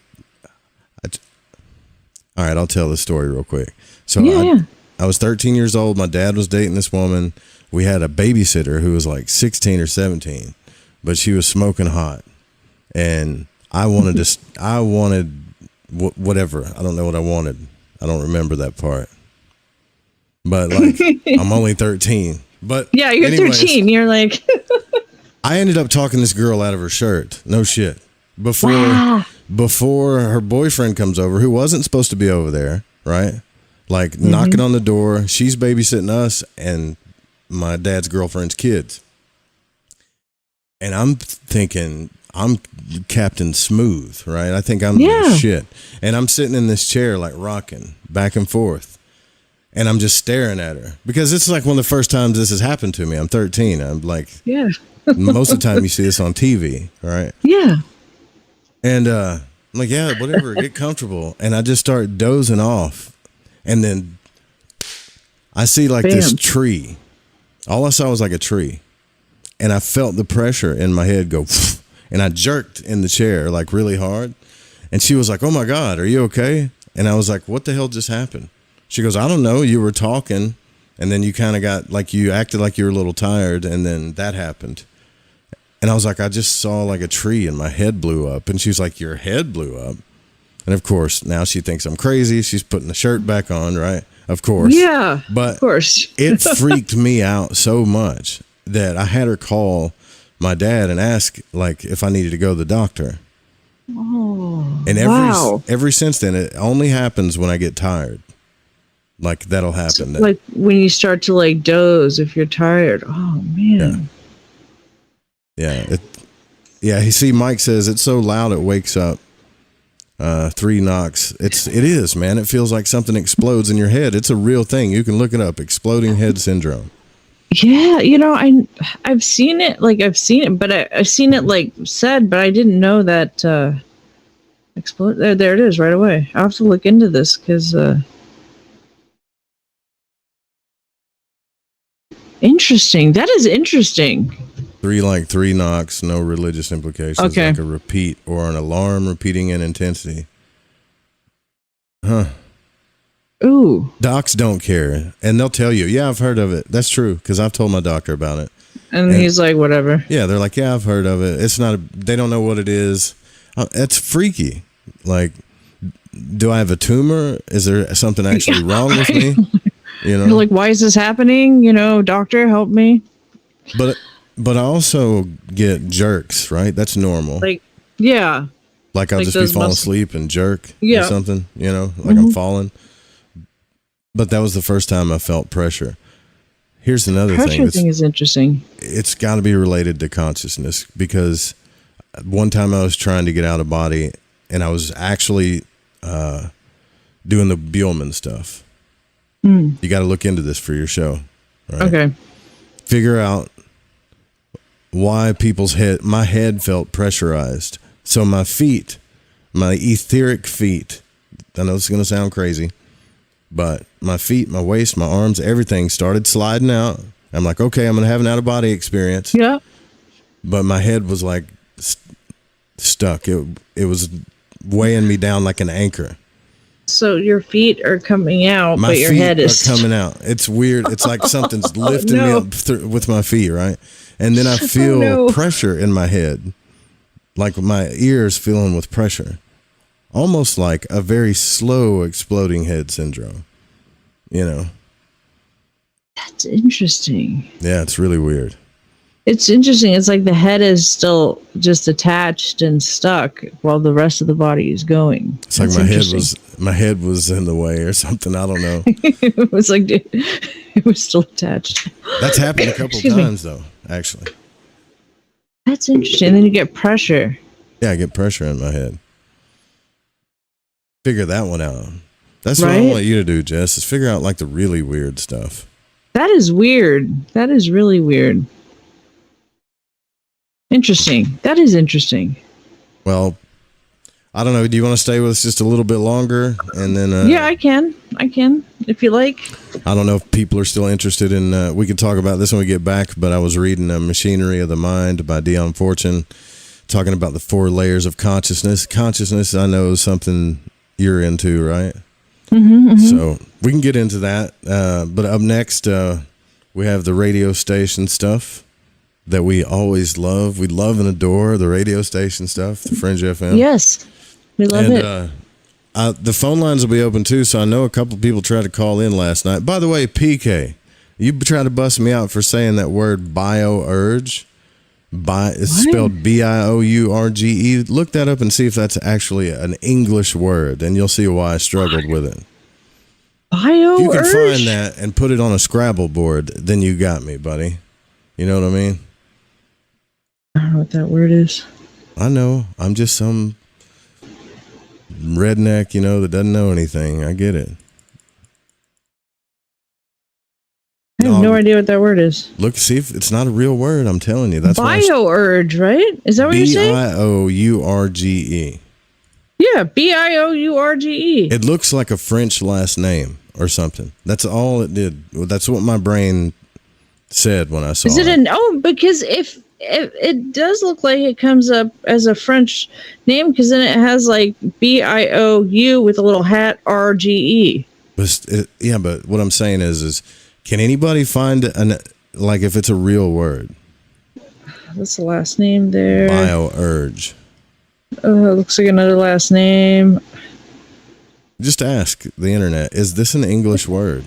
All right, I'll tell the story real quick. So I was 13 years old. My dad was dating this woman. We had a babysitter who was like 16 or 17. But she was smoking hot, and I wanted whatever. I don't know what I wanted. I don't remember that part. But like, I'm only 13. But yeah, you're 13. You're like, I ended up talking this girl out of her shirt. No shit. Before her boyfriend comes over, who wasn't supposed to be over there, right? Like knocking on the door. She's babysitting us and my dad's girlfriend's kids. And I'm thinking, I'm Captain Smooth, right? I think I'm the shit. And I'm sitting in this chair, like rocking back and forth. And I'm just staring at her. Because it's like one of the first times this has happened to me. I'm 13. I'm like, most of the time you see this on TV, right? Yeah. And I'm like, yeah, whatever, get comfortable. And I just start dozing off. And then I see like this tree. All I saw was like a tree. And I felt the pressure in my head go, and I jerked in the chair like really hard. And she was like, oh my God, are you okay? And I was like, what the hell just happened? She goes, I don't know. You were talking, and then you kind of got like, you acted like you were a little tired, and then that happened. And I was like, I just saw like a tree and my head blew up. And she was like, your head blew up? And of course, now she thinks I'm crazy. She's putting the shirt back on, right? Of course. Yeah, but of course. It freaked me out so much that I had her call my dad and ask like if I needed to go to the doctor. Oh, and ever since then, it only happens when I get tired. Like that'll happen. So, like when you start to like doze if you're tired. Oh man. Yeah. You see, Mike says it's so loud it wakes up. 3 knocks. It is, man. It feels like something explodes in your head. It's a real thing. You can look it up. Exploding head syndrome. Yeah, I've seen it, but I've seen it like said, but I didn't know that explode. There it is right away. I'll have to look into this because interesting. That is interesting. 3 knocks, no religious implications. Okay. Like a repeat or an alarm repeating in intensity. Huh. Ooh. Docs don't care. And they'll tell you, yeah, I've heard of it. That's true, because I've told my doctor about it. And he's like, whatever. Yeah, they're like, yeah, I've heard of it. It's not, they don't know what it is. It's freaky. Like, do I have a tumor? Is there something actually wrong with me? You're like, why is this happening? Doctor, help me. But I also get jerks, right? That's normal. Like, yeah. Like I'll just be falling asleep and jerk or something, like I'm falling. But that was the first time I felt pressure. Here's another thing. Pressure thing is interesting. It's got to be related to consciousness, because one time I was trying to get out of body and I was actually doing the Buellman stuff. You got to look into this for your show. Right? Okay. Figure out why my head felt pressurized. So my feet, my etheric feet, I know this is going to sound crazy, but my feet, my waist, my arms, everything started sliding out. I'm like, okay, I'm going to have an out-of-body experience. Yeah. But my head was like stuck. It was weighing me down like an anchor. So your feet are coming out, but your head is coming out. It's weird. It's like something's lifting me up with my feet, right? And then I feel pressure in my head, like my ears filling with pressure. Almost like a very slow exploding head syndrome, That's interesting. Yeah, it's really weird. It's interesting. It's like the head is still just attached and stuck while the rest of the body is going. It's like my head was in the way or something. I don't know. It was like it was still attached. That's happened a couple times though, actually. That's interesting. And then you get pressure. Yeah, I get pressure in my head. Figure that one out. That's what I want you to do, Jess, is figure out like the really weird stuff. That is weird. That is really weird. Interesting. That is interesting. Well, I don't know. Do you want to stay with us just a little bit longer? And then Yeah, I can. If you like. I don't know if people are still interested in, we could talk about this when we get back, but I was reading Machinery of the Mind by Dion Fortune, talking about the 4 layers of consciousness. Consciousness, I know, is something you're into, right? Mm-hmm. So we can get into that. But up next, we have the radio station stuff that we always love. We love and adore the radio station stuff, the Fringe FM. Yes, we love it. The phone lines will be open too, so I know a couple people tried to call in last night. By the way, PK, you tried to bust me out for saying that word biourge. It's spelled Biourge. Look that up and see if that's actually an English word, and you'll see why I struggled with it. Biourge? If you can find that and put it on a Scrabble board, then you got me, buddy. You know what I mean? I don't know what that word is. I know. I'm just some redneck, that doesn't know anything. I get it. I have no idea what that word is. Look, see if it's not a real word. I'm telling you. That's Biourge, right? Is that what you're saying? Biourge. Yeah, Biourge. It looks like a French last name or something. That's all it did. That's what my brain said when I saw it. Is it because if it does look like it comes up as a French name, because then it has like BIOU with a little hat RGE. But what I'm saying is can anybody find if it's a real word? What's the last name there? Biourge. It looks like another last name. Just ask the internet. Is this an English word?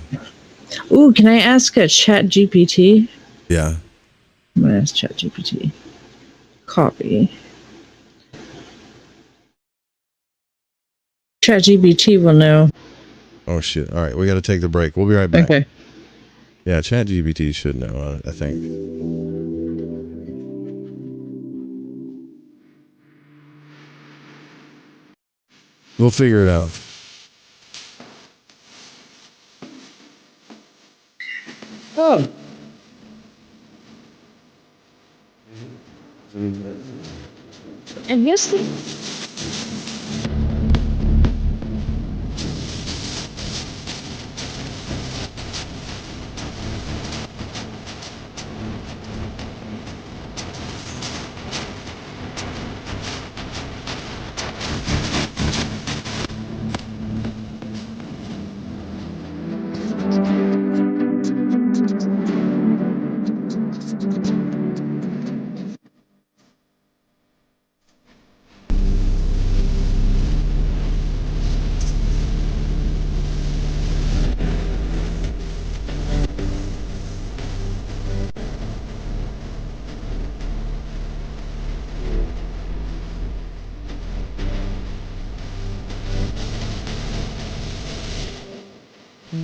Ooh, can I ask a Chat GPT? Yeah. I'm going to ask Chat GPT. Copy. Chat GPT will know. Oh, shit. All right. We got to take the break. We'll be right back. Okay. Yeah, Chat GPT should know, I think. We'll figure it out. Oh. And yes,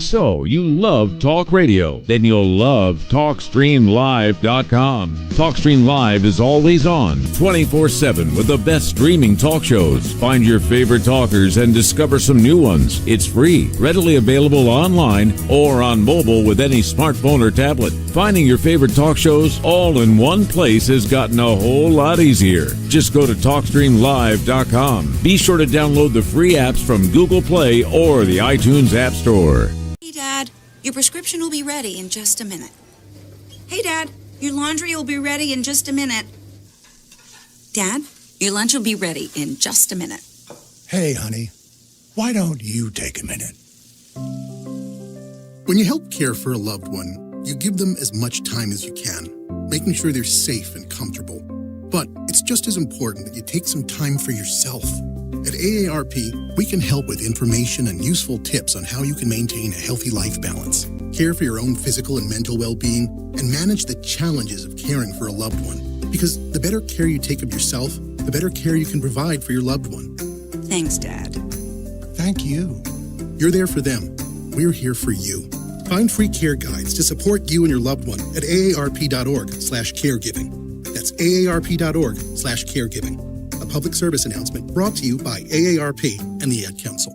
So, you love talk radio? Then you'll love TalkStreamLive.com. TalkStream Live is always on, 24/7 with the best streaming talk shows. Find your favorite talkers and discover some new ones. It's free, readily available online or on mobile with any smartphone or tablet. Finding your favorite talk shows all in one place has gotten a whole lot easier. Just go to TalkStreamLive.com. Be sure to download the free apps from Google Play or the iTunes App Store. Hey, Dad, your prescription will be ready in just a minute. Hey, Dad, your laundry will be ready in just a minute. Dad, your lunch will be ready in just a minute. Hey, honey, why don't you take a minute? When you help care for a loved one, you give them as much time as you can, making sure they're safe and comfortable. But it's just as important that you take some time for yourself. At AARP, we can help with information and useful tips on how you can maintain a healthy life balance, care for your own physical and mental well-being, and manage the challenges of caring for a loved one. Because the better care you take of yourself, the better care you can provide for your loved one. Thanks, Dad. Thank you. You're there for them. We're here for you. Find free care guides to support you and your loved one at aarp.org/caregiving. That's aarp.org/caregiving. A public service announcement brought to you by AARP and the Ad Council.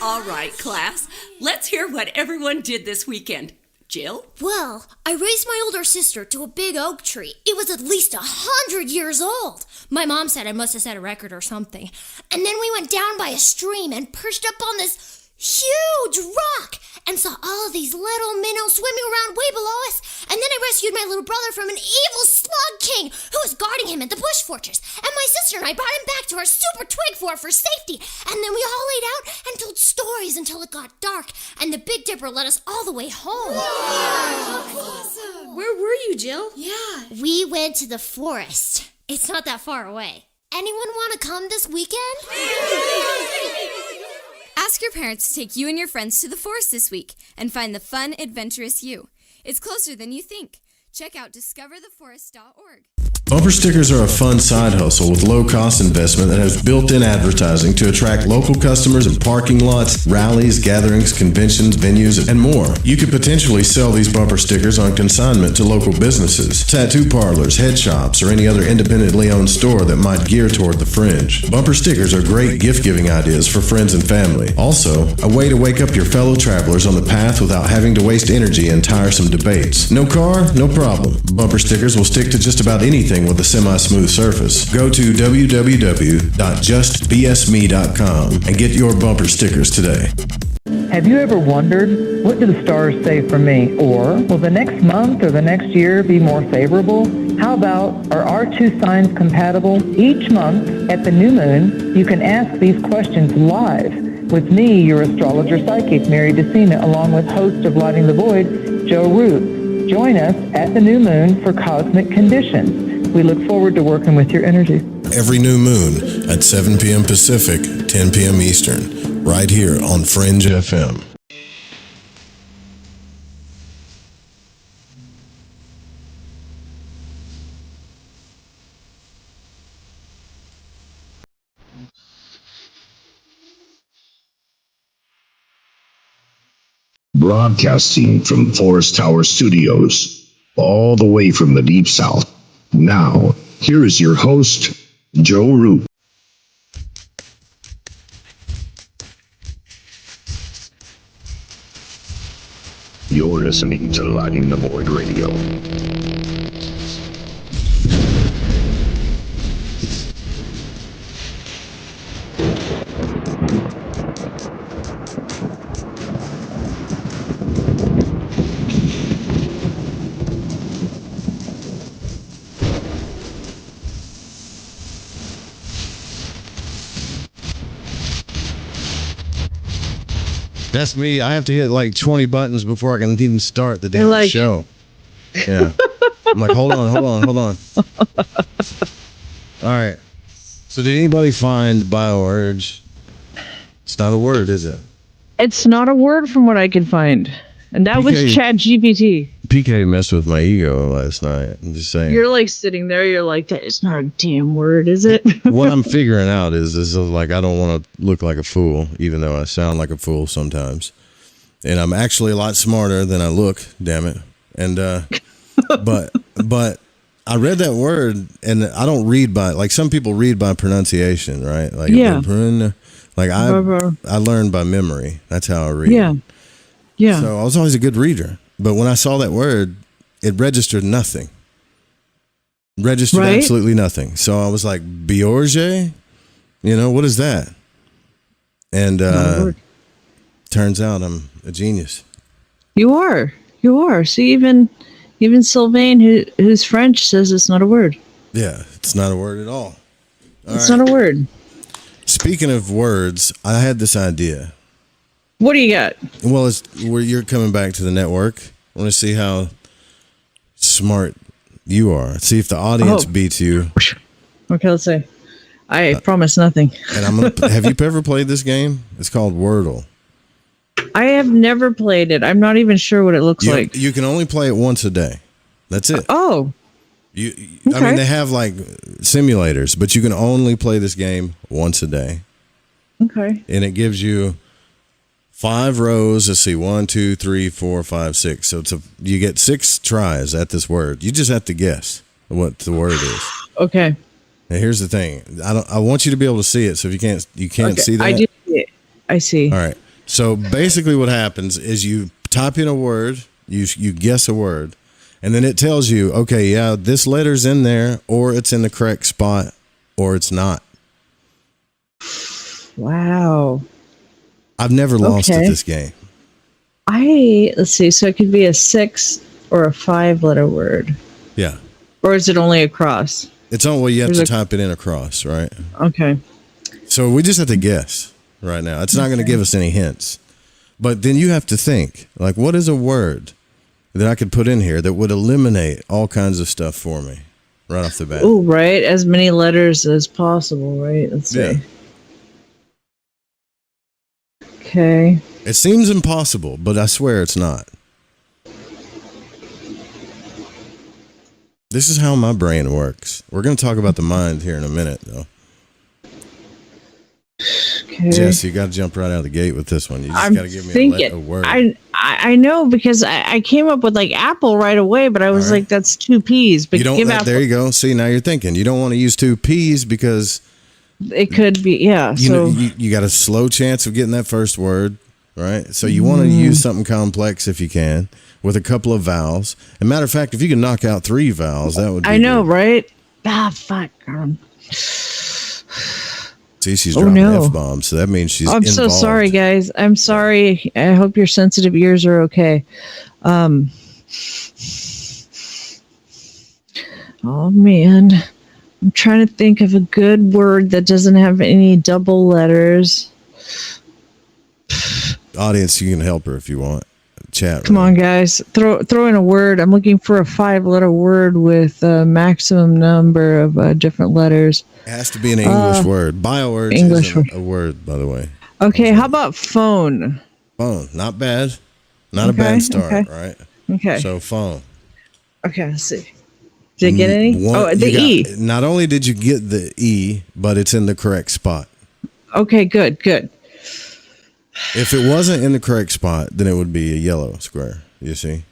All right, class, let's hear what everyone did this weekend. Jill? Well, I raised my older sister to a big oak tree. It was at least 100 years old. My mom said I must have set a record or something. And then we went down by a stream and perched up on this huge rock and saw all these little minnows swimming around way below us. And then I rescued my little brother from an evil slug king who was guarding him at the bush fortress. And my sister and I brought him back to our super twig fort for safety. And then we all laid out and told stories until it got dark. And the Big Dipper led us all the way home. Awesome. Where were you, Jill? Yeah. We went to the forest. It's not that far away. Anyone want to come this weekend? Ask your parents to take you and your friends to the forest this week and find the fun, adventurous you. It's closer than you think. Check out discovertheforest.org. Bumper stickers are a fun side hustle with low-cost investment that has built-in advertising to attract local customers in parking lots, rallies, gatherings, conventions, venues, and more. You could potentially sell these bumper stickers on consignment to local businesses, tattoo parlors, head shops, or any other independently owned store that might gear toward the fringe. Bumper stickers are great gift-giving ideas for friends and family. Also, a way to wake up your fellow travelers on the path without having to waste energy in tiresome debates. No car? No problem. Bumper stickers will stick to just about anything with a semi-smooth surface. Go to www.justbsme.com and get your bumper stickers today. Have you ever wondered, what do the stars say for me? Or, will the next month or the next year be more favorable? How about, are our two signs compatible? Each month, at the new moon, you can ask these questions live with me, your astrologer psychic, Mary DeCina, along with host of Lighting the Void, Joe Root. Join us at the new moon for Cosmic Conditions. We look forward to working with your energy. Every new moon at 7 p.m. Pacific, 10 p.m. Eastern, right here on Fringe FM. Broadcasting from Forest Tower Studios, all the way from the Deep South. Now, here is your host, Joe Root. You're listening to Lighting the Void Radio. That's me. I have to hit like 20 buttons before I can even start the damn show. Yeah. I'm like, hold on. All right. So did anybody find biourge? It's not a word, is it? It's not a word from what I can find. And that was ChatGPT. PK messed with my ego last night. I'm just saying. You're like sitting there, you're like, that is not a damn word, is it? What I'm figuring out is like, I don't want to look like a fool, even though I sound like a fool sometimes. And I'm actually a lot smarter than I look, damn it. And, but I read that word and I don't read by, like some people read by pronunciation, right? Like, yeah. Like I learned by memory. That's how I read. Yeah. Yeah. So I was always a good reader. But when I saw that word, it registered nothing. Registered absolutely nothing. So I was like, Biorge? What is that? And turns out I'm a genius. You are. See, even Sylvain, who's French, says it's not a word. Yeah, it's not a word at all. It's not a word. Speaking of words, I had this idea. What do you got? Well, it's where you're coming back to the network. I want to see how smart you are. See if the audience beats you. Okay, let's see. I promise nothing. And I'm gonna. Have you ever played this game? It's called Wordle. I have never played it. I'm not even sure what it looks like. You can only play it once a day. That's it. Oh. Okay. I mean, they have like simulators, but you can only play this game once a day. Okay. And it gives you 5 rows. Let's see, 1, 2, 3, 4, 5, 6. So you get 6 tries at this word. You just have to guess what the word is. Okay. Now here's the thing. I want you to be able to see it. So if you can't see that. I do see it. I see. All right. So basically, what happens is you type in a word You guess a word, and then it tells you, okay, yeah, this letter's in there, or it's in the correct spot, or it's not. Wow. I've never lost at this game. Let's see. So it could be a 6 or a 5-letter word. Yeah. Or is it only across? It's on. Well, you have to type it in across, right? Okay. So we just have to guess right now. It's not going to give us any hints. But then you have to think, like, what is a word that I could put in here that would eliminate all kinds of stuff for me right off the bat? Oh, right. As many letters as possible, right? Let's see. Yeah. Okay. It seems impossible, but I swear it's not. This is how my brain works. We're going to talk about the mind here in a minute, though. Okay. Jess, you got to jump right out of the gate with this one. You just got to give me a word. I know, because I came up with like apple right away, but I was like, that's 2 P's. But you don't. There you go. See, now you're thinking. You don't want to use 2 P's because it could be, yeah. You got a slow chance of getting that first word, right? So you want to use something complex if you can, with a couple of vowels. As a matter of fact, if you can knock out 3 vowels, that would be I know, good. right? Fuck. See, she's dropping F-bombs, so that means she's involved. So sorry, guys. I'm sorry. I hope your sensitive ears are okay. Oh, man. I'm trying to think of a good word that doesn't have any double letters. Audience, you can help her if you want. Chat. Come on, guys. Throw in a word. I'm looking for a 5-letter word with a maximum number of different letters. It has to be an English word. Biowords isn't a word, by the way. Okay, how about phone? Phone. Not bad. Not a bad start, right? Okay. So phone. Okay, let's see. Did I get any? The E. Not only did you get the E, but it's in the correct spot. Okay, good. If it wasn't in the correct spot, then it would be a yellow square. You see?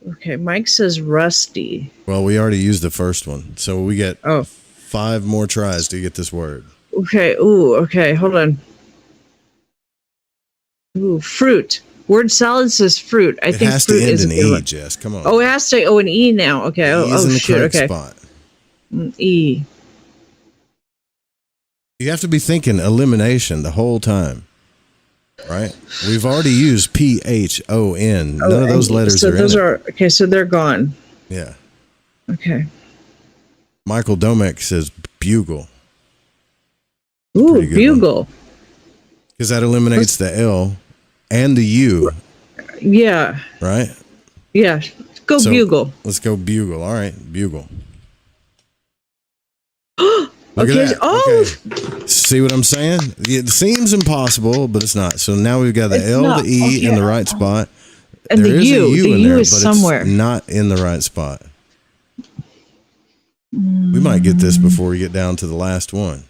Okay, Mike says rusty. Well, we already used the first one, so we get 5 more tries to get this word. Okay. Ooh. Okay. Hold on. Ooh, fruit. Word salad says fruit. I think has to fruit end is in a good E, one. Jess. Come on. Oh, it has to. Oh, an E now. Okay. E is in the correct Okay. spot. E. You have to be thinking elimination the whole time, right? We've already used PHON. None of those letters are in it. Okay, so they're gone. Yeah. Okay. Michael Domek says bugle. Ooh, bugle. Because that eliminates the L and the U. Yeah. Right? Yeah. Go bugle. Let's go bugle. All right, bugle. Look at that. Okay. See what I'm saying? It seems impossible, but it's not. So now we've got the L, the E in the right spot. And there the is U. a U The in U there, is but somewhere. it's not in the right spot. We might get this before we get down to the last one.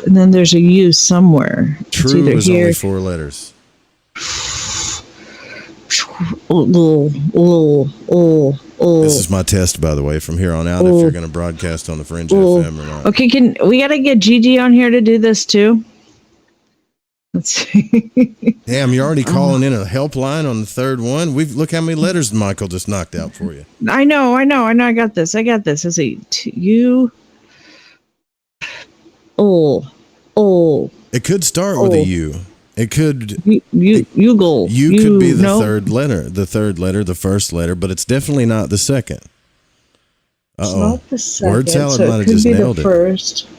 And then there's a U somewhere. True is only 4 letters. This is my test, by the way, from here on out, if you're going to broadcast on the Fringe FM or not. Okay, we got to get Gigi on here to do this too? Let's see. Damn, you're already calling in a helpline on the 3rd one. Look how many letters Michael just knocked out for you. I know. I got this. Let's see. U. It could start with a U. It could. Ugle. U could be the 3rd letter. The 3rd letter, the 1st letter, but it's definitely not the 2nd. It's not the 2nd. Word salad might have just nailed it. First.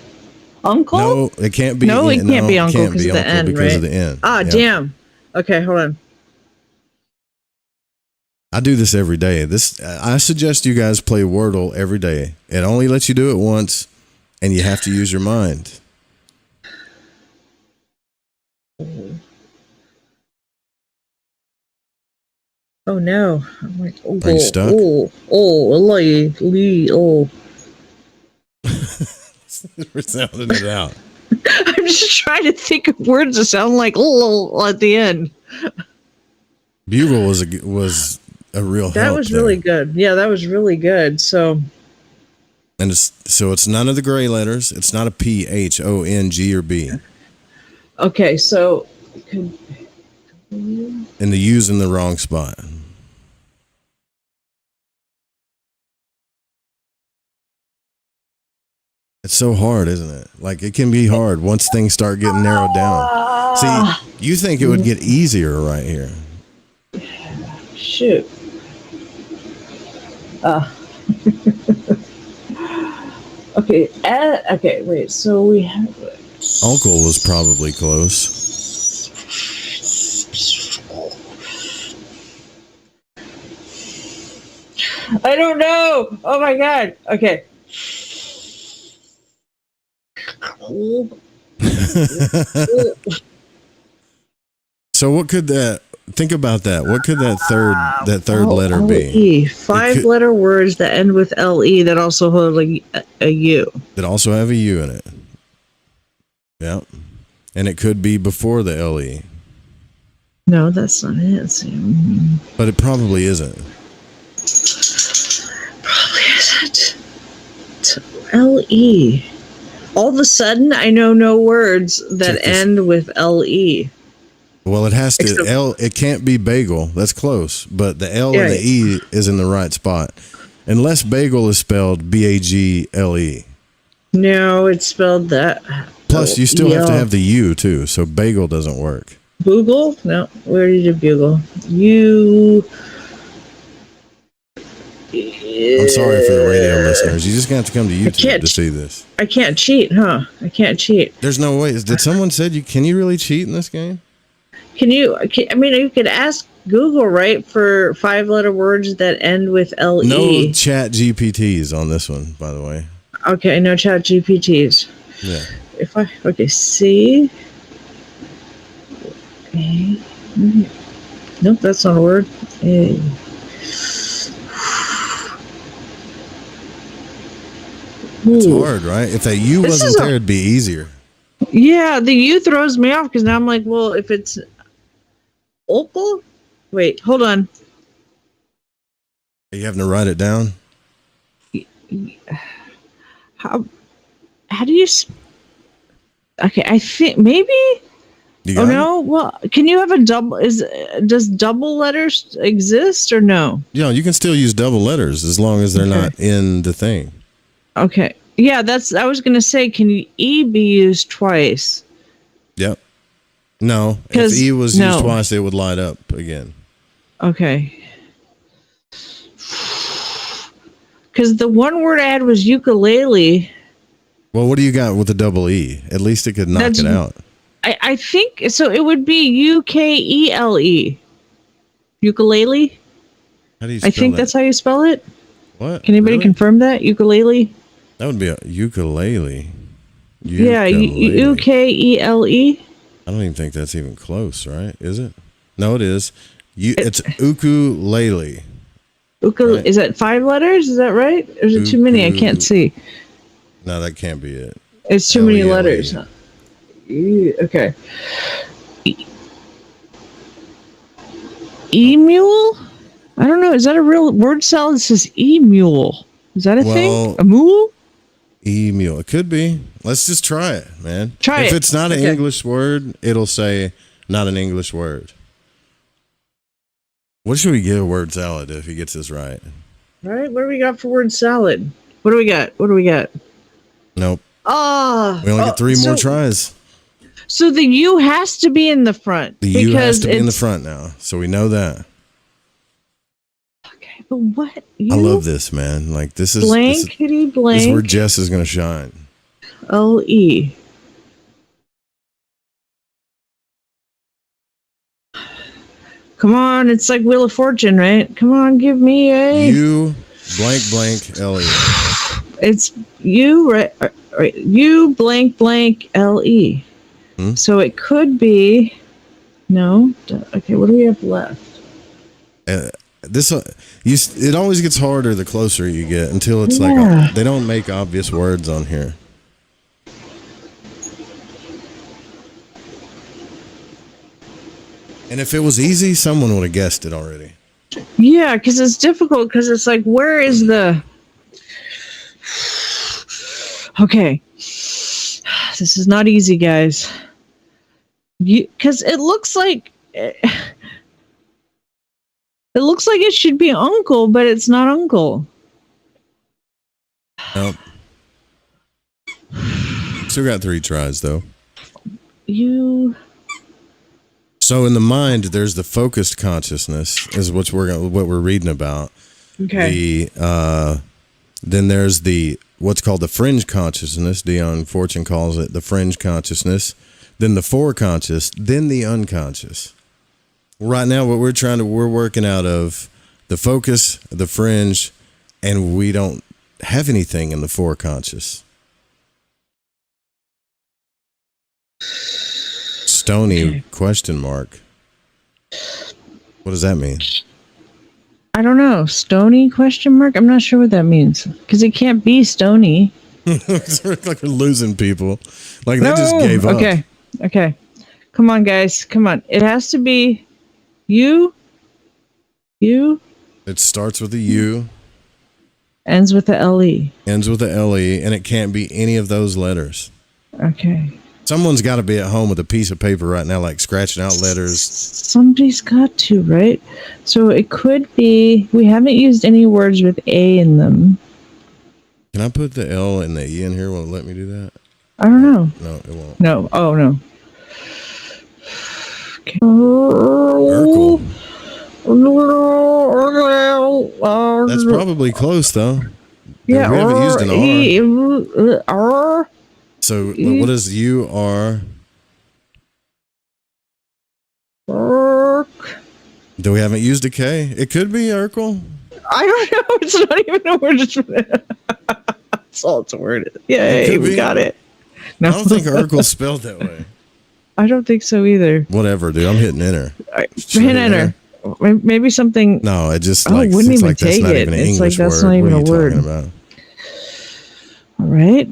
Uncle? No, it can't be. No, it can't be uncle because of the end, because right? of the end. Damn. Okay, hold on. I do this every day. I suggest you guys play Wordle every day. It only lets you do it once, and you have to use your mind. Oh no! I'm like, Are you stuck? We're sounding it out. I'm just trying to think of words that sound like at the end. Bugle was a real help. That was really good. Yeah, that was really good. So, and it's none of the gray letters. It's not a P, H, O, N, G, or B. Okay, so And the U's in the wrong spot. It's so hard, isn't it? Like, it can be hard once things start getting narrowed down. See, you think it would get easier right here. Shoot. Okay. Okay, wait. So we have... Uncle was probably close. I don't know. Oh, my God. Okay. So what could that? Think about that. What could that third letter be? Five-letter words that end with LE that also hold a U. That also have a U in it. Yep. And it could be before the LE. No, that's not it. But it probably isn't. Probably isn't. LE. All of a sudden, I know no words that end with LE. Well, it has to. It can't be bagel. That's close. But the L and the E is in the right spot. Unless bagel is spelled BAGLE. No, it's spelled that. Plus, you still have to have the U, too. So bagel doesn't work. Bugle? No, we already did bugle. You. I'm sorry for the radio listeners. You just got to come to YouTube to see this. I can't cheat, huh? I can't cheat. There's no way. Did someone said can you really cheat in this game? Can you? I mean, you could ask Google, right, for five-letter words that end with LE. No chat GPTs on this one, by the way. Okay, no chat GPTs. Yeah. C. A. Nope, that's not a word. A. It's hard, right? If that U wasn't there, it'd be easier. Yeah, the U throws me off because now I'm like, well, if it's opal, wait, hold on. Are you having to write it down? How do you? Okay, I think maybe. Oh no! Well, can you have a double? Does double letters exist or no? Yeah, you can still use double letters as long as they're not in the thing. Okay. Yeah, I was going to say, can E be used twice? Yep. No, if E was used twice, it would light up again. Okay. Because the one word I had was ukulele. Well, what do you got with the double E? At least it could knock it out. I think, so it would be UKELE. Ukulele? How do you spell I think that? that's how you spell it. What? Can anybody confirm that? Ukulele? That would be a ukulele. Yeah, UKELE. I don't even think that's even close, right? Is it? No, it is. It's ukulele. Right? Is that 5 letters? Is that right? Or is it too many? I can't see. No, that can't be it. It's too many letters. Okay. E-mule? I don't know. Is that a real word salad that says e-mule? Is that a thing? A mule? E-mule. It could be. Let's just try it, man. Try it. If it's not an English word, it'll say not an English word. What should we give word salad if he gets this right? All right. What do we got for word salad? What do we got? Nope. Oh. We only get 3 more tries. So the U has to be in the front. The U has to be in the front now. So we know that. Okay, but what? I love this, man. Like, this is blankety blank. This is where Jess is going to shine. LE. Come on, it's like Wheel of Fortune, right? Come on, give me a U blank blank LE. It's U, right? U blank blank LE. So it could be. No. Okay, what do we have left? It always gets harder the closer you get until it's like they don't make obvious words on here. And if it was easy, someone would have guessed it already. Yeah, because it's difficult because it's like, where is the... Okay. This is not easy, guys. Because it looks like It looks like it should be uncle, but it's not uncle. Nope. Still got 3 tries though. So in the mind, there's the focused consciousness, is what we're reading about. Okay. Then there's what's called the fringe consciousness. Dion Fortune calls it the fringe consciousness. Then the foreconscious. Then the unconscious. Right now, we're working out of the focus, the fringe, and we don't have anything in the foreconscious. Stony question mark. What does that mean? I don't know. Stony question mark? I'm not sure what that means. Because it can't be stony. It's like we're losing people. Like they just gave up. Okay. Come on, guys. Come on. It has to be you. It starts with a U. Ends with the LE. Ends with a LE, and it can't be any of those letters. Okay. Someone's got to be at home with a piece of paper right now, like scratching out letters. Somebody's got to, right? So it could be, we haven't used any words with A in them. Can I put the L and the E in here? Will it let me do that? I don't know. No, it won't. No. Oh, no. Okay. Urkel. That's probably close, though. Yeah. We haven't used an R. R. So what is UR? Do we haven't used a K? It could be Urkel. I don't know. It's not even a word. That's all it's a word. Yay, we got it. No. I don't think Urkel's spelled that way. I don't think so either. Whatever, dude. I'm hitting enter. Hit enter. Maybe something. No, it just wouldn't even like take that's not it. even an It's English like that's word. not even What a are you word. talking about? All right.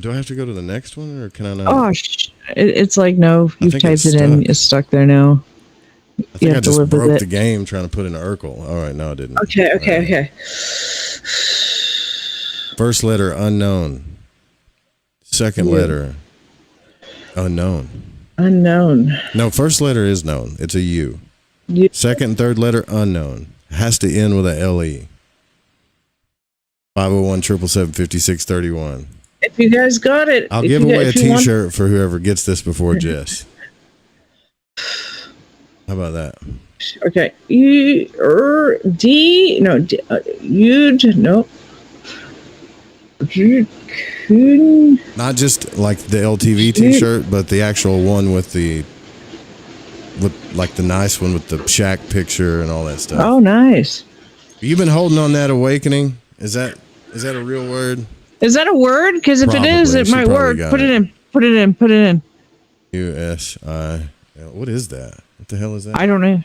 Do I have to go to the next one, or can I not? Oh, it's like no. You've typed it in. It's stuck there now. I think I just broke the game trying to put in Urkel. All right, no, I didn't. Okay. First letter unknown. Second letter unknown. Unknown. No, first letter is known. It's a U. Second and third letter unknown. Has to end with a LE. 501-777-5631. If you guys got it, I'll give away a T-shirt for whoever gets this before Jess. How about that? Okay. Not just like the LTV T-shirt, but the actual one with like the nice one with the shack picture and all that stuff. Oh, nice. You've been holding on that awakening. Is that a real word? Is that a word? Because if Probably. it is, it might work. Put it in. Put it in. USI. What is that? What the hell is that? I don't know.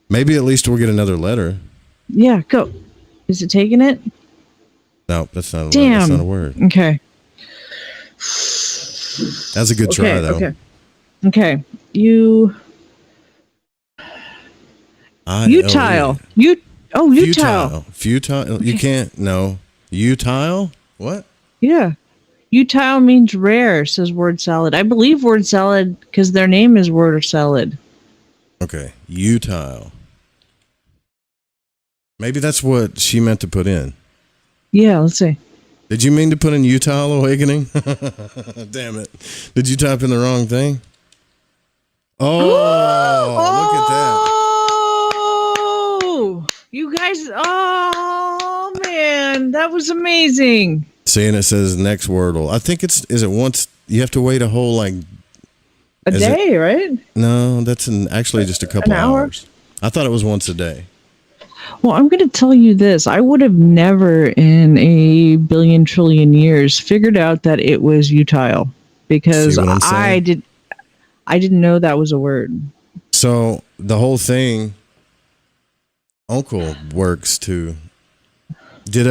Maybe at least we'll get another letter. Yeah, go. Is it taking it? No, that's not a Damn. That's not a word. Okay. That's a good try, though. Okay. Utile. Utile. Futile. You can't. No. Utile? What? Yeah. Utile means rare, says Word Salad. I believe Word Salad because their name is Word Salad. Okay. Utile. Maybe that's what she meant to put in. Yeah, let's see. Did you mean to put in Utile Awakening? Damn it. Did you type in the wrong thing? Oh, look at that. Oh, you guys. Oh, man. That was amazing. See, and it says next Wordle. I think is it once, you have to wait a whole a day, right? No, that's actually just a couple hours. I thought it was once a day. Well, I'm going to tell you this. I would have never in a billion trillion years figured out that it was utile because I didn't know that was a word. So the whole thing, Uncle works to, did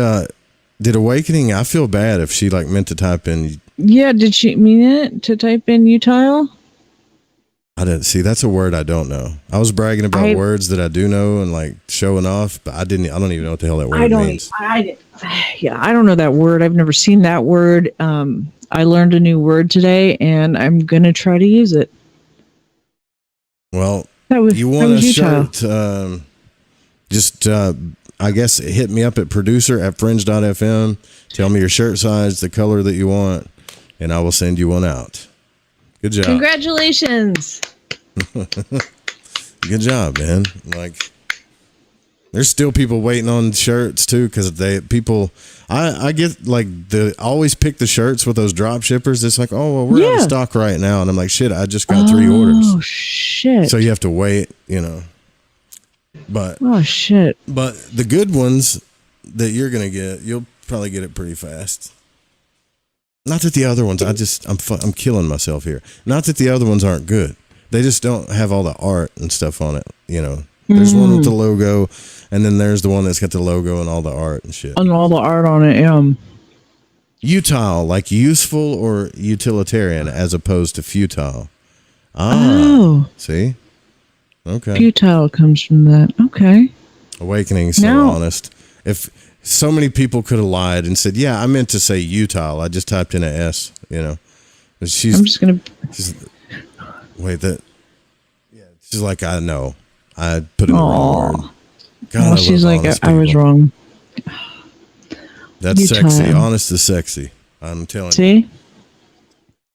Awakening, I feel bad if she like meant to type in. Yeah, did she mean it to type in utile? I didn't see. That's a word I don't know. I was bragging about words that I do know and like showing off, but I don't even know what the hell that word means. I don't know that word. I've never seen that word. I learned a new word today, and I'm gonna try to use it. Well, you want a shirt? I guess hit me up at producer@fringe.fm. Tell me your shirt size, the color that you want, and I will send you one out. Good job. Congratulations. Good job, man. Like, there's still people waiting on shirts too, because I get like always pick the shirts with those drop shippers. It's like, oh, well, we're out of stock right now, and I'm like, shit, I just got 3 orders. Oh shit! So you have to wait, But oh shit! But the good ones that you're gonna get, you'll probably get it pretty fast. Not that the other ones, I'm killing myself here. Not that the other ones aren't good. They just don't have all the art and stuff on it. There's one with the logo, and then there's the one that's got the logo and all the art and shit. And all the art on it, yeah. Utile, like useful or utilitarian, as opposed to futile. See? Okay. Futile comes from that. Okay. Awakening, so honest. If so many people could have lied and said, yeah, I meant to say utile. I just typed in an S, But she's like, I know. I put in the wrong word. God, she's like, I was wrong. That's sexy. Honest is sexy. I'm telling you. See?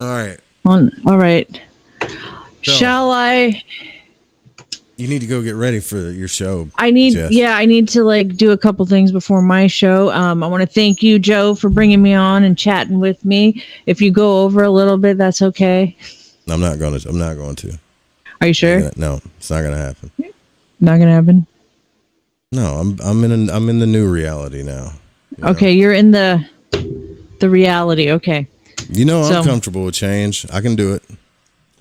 All right. All right. So, shall I? You need to go get ready for your show. I need Jess. to do a couple things before my show. I want to thank you, Joe, for bringing me on and chatting with me. If you go over a little bit, that's okay. I'm not going to. Are you sure? No, it's not going to happen. Not going to happen? No, I'm in the new reality now. Okay, you're in the reality. Okay. I'm comfortable with change. I can do it.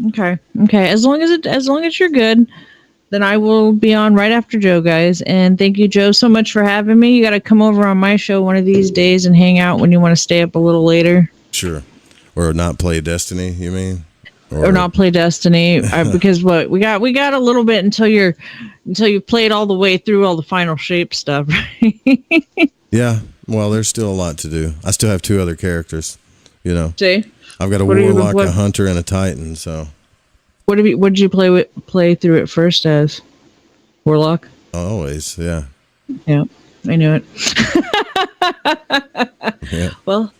Okay. As long as you're good, then I will be on right after Joe, guys. And thank you, Joe, so much for having me. You got to come over on my show one of these days and hang out when you want to stay up a little later. Sure. Or not play Destiny, you mean? Or not play Destiny because we got a little bit until you played all the way through all the final shape stuff. Yeah. Well, there's still a lot to do. I still have 2 other characters. See, I've got a warlock, a hunter, and a titan. So, what did you play through it first as? Warlock. Always, yeah. Yeah, I knew it. Yeah. Well,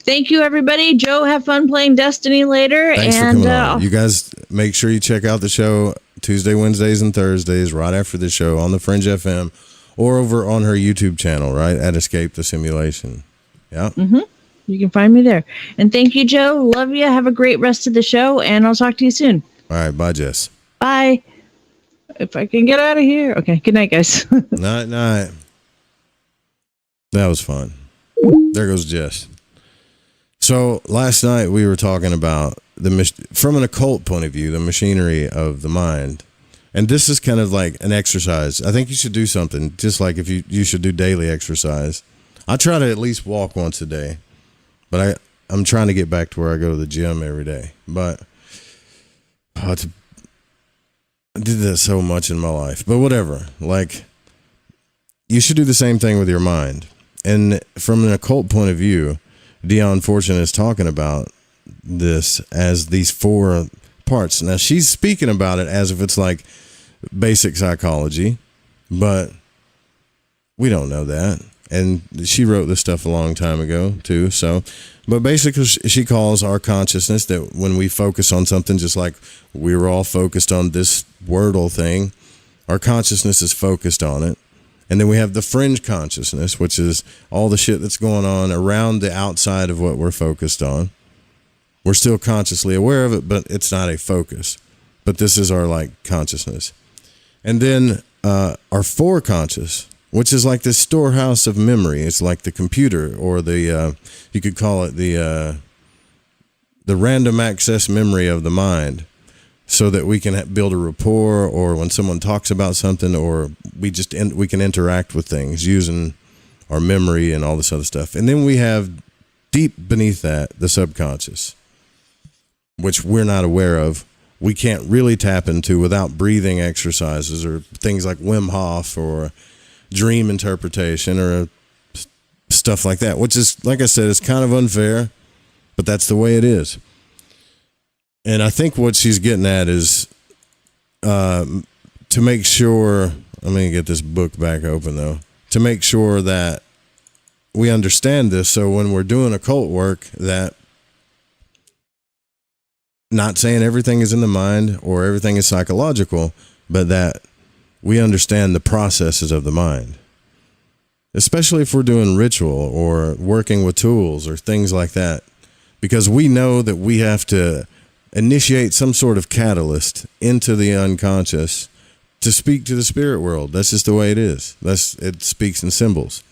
thank you, everybody. Joe, have fun playing Destiny later. Thanks for coming on. You guys make sure you check out the show Tuesday, Wednesdays, and Thursdays right after the show on the Fringe FM or over on her YouTube channel, right, at Escape the Simulation. Yeah. Mm-hmm. You can find me there. And thank you, Joe. Love you. Have a great rest of the show, and I'll talk to you soon. All right. Bye, Jess. Bye. If I can get out of here. Okay. Good night, guys. Night. That was fun. There goes Jess. So last night we were talking about from an occult point of view, the machinery of the mind. And this is kind of like an exercise. I think you should do something, just like if you should do daily exercise. I try to at least walk once a day, but I'm trying to get back to where I go to the gym every day. But I did that so much in my life. But whatever. Like, you should do the same thing with your mind. And from an occult point of view, Dion Fortune is talking about this as these 4 parts. Now, she's speaking about it as if it's like basic psychology, but we don't know that. And she wrote this stuff a long time ago, too. So, but basically, she calls our consciousness that when we focus on something, just like we were all focused on this Wordle thing, our consciousness is focused on it. And then we have the fringe consciousness, which is all the shit that's going on around the outside of what we're focused on. We're still consciously aware of it, but it's not a focus. But this is our like consciousness. And then our foreconscious, which is like this storehouse of memory. It's like the computer, or the you could call it the random access memory of the mind, so that we can build a rapport, or when someone talks about something, or we can interact with things using our memory and all this other stuff. And then we have deep beneath that the subconscious, which we're not aware of we can't really tap into without breathing exercises or things like Wim Hof or dream interpretation or stuff like that, which is, like I said, it's kind of unfair, but that's the way it is. And I think what she's getting at is to make sure, let me get this book back open though, to make sure that we understand this. So when we're doing occult work, that not saying everything is in the mind or everything is psychological, but that we understand the processes of the mind, especially if we're doing ritual or working with tools or things like that, because we know that we have to initiate some sort of catalyst into the unconscious to speak to the spirit world. That's just the way it is. It speaks in symbols.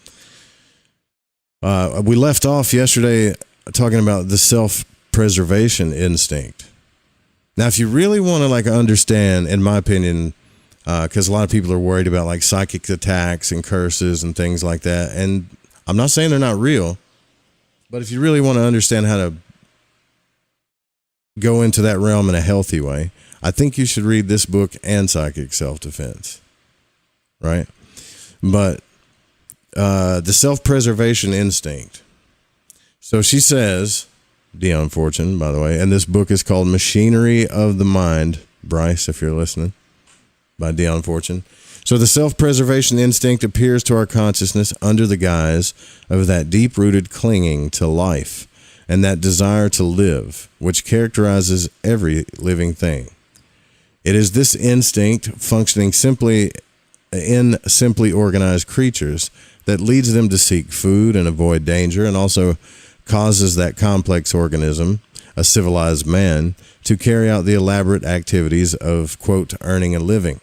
We left off yesterday talking about the self-preservation instinct. Now, if you really want to like understand, in my opinion, because a lot of people are worried about like psychic attacks and curses and things like that, and I'm not saying they're not real, but if you really want to understand how to go into that realm in a healthy way, I think you should read this book and Psychic Self-Defense, right? But the self-preservation instinct. So she says, Dion Fortune, by the way, and this book is called Machinery of the Mind, Bryce, if you're listening, by Dion Fortune. So the self-preservation instinct appears to our consciousness under the guise of that deep-rooted clinging to life and that desire to live, which characterizes every living thing. It is this instinct functioning simply in simply organized creatures that leads them to seek food and avoid danger, and also causes that complex organism, a civilized man, to carry out the elaborate activities of, quote, earning a living.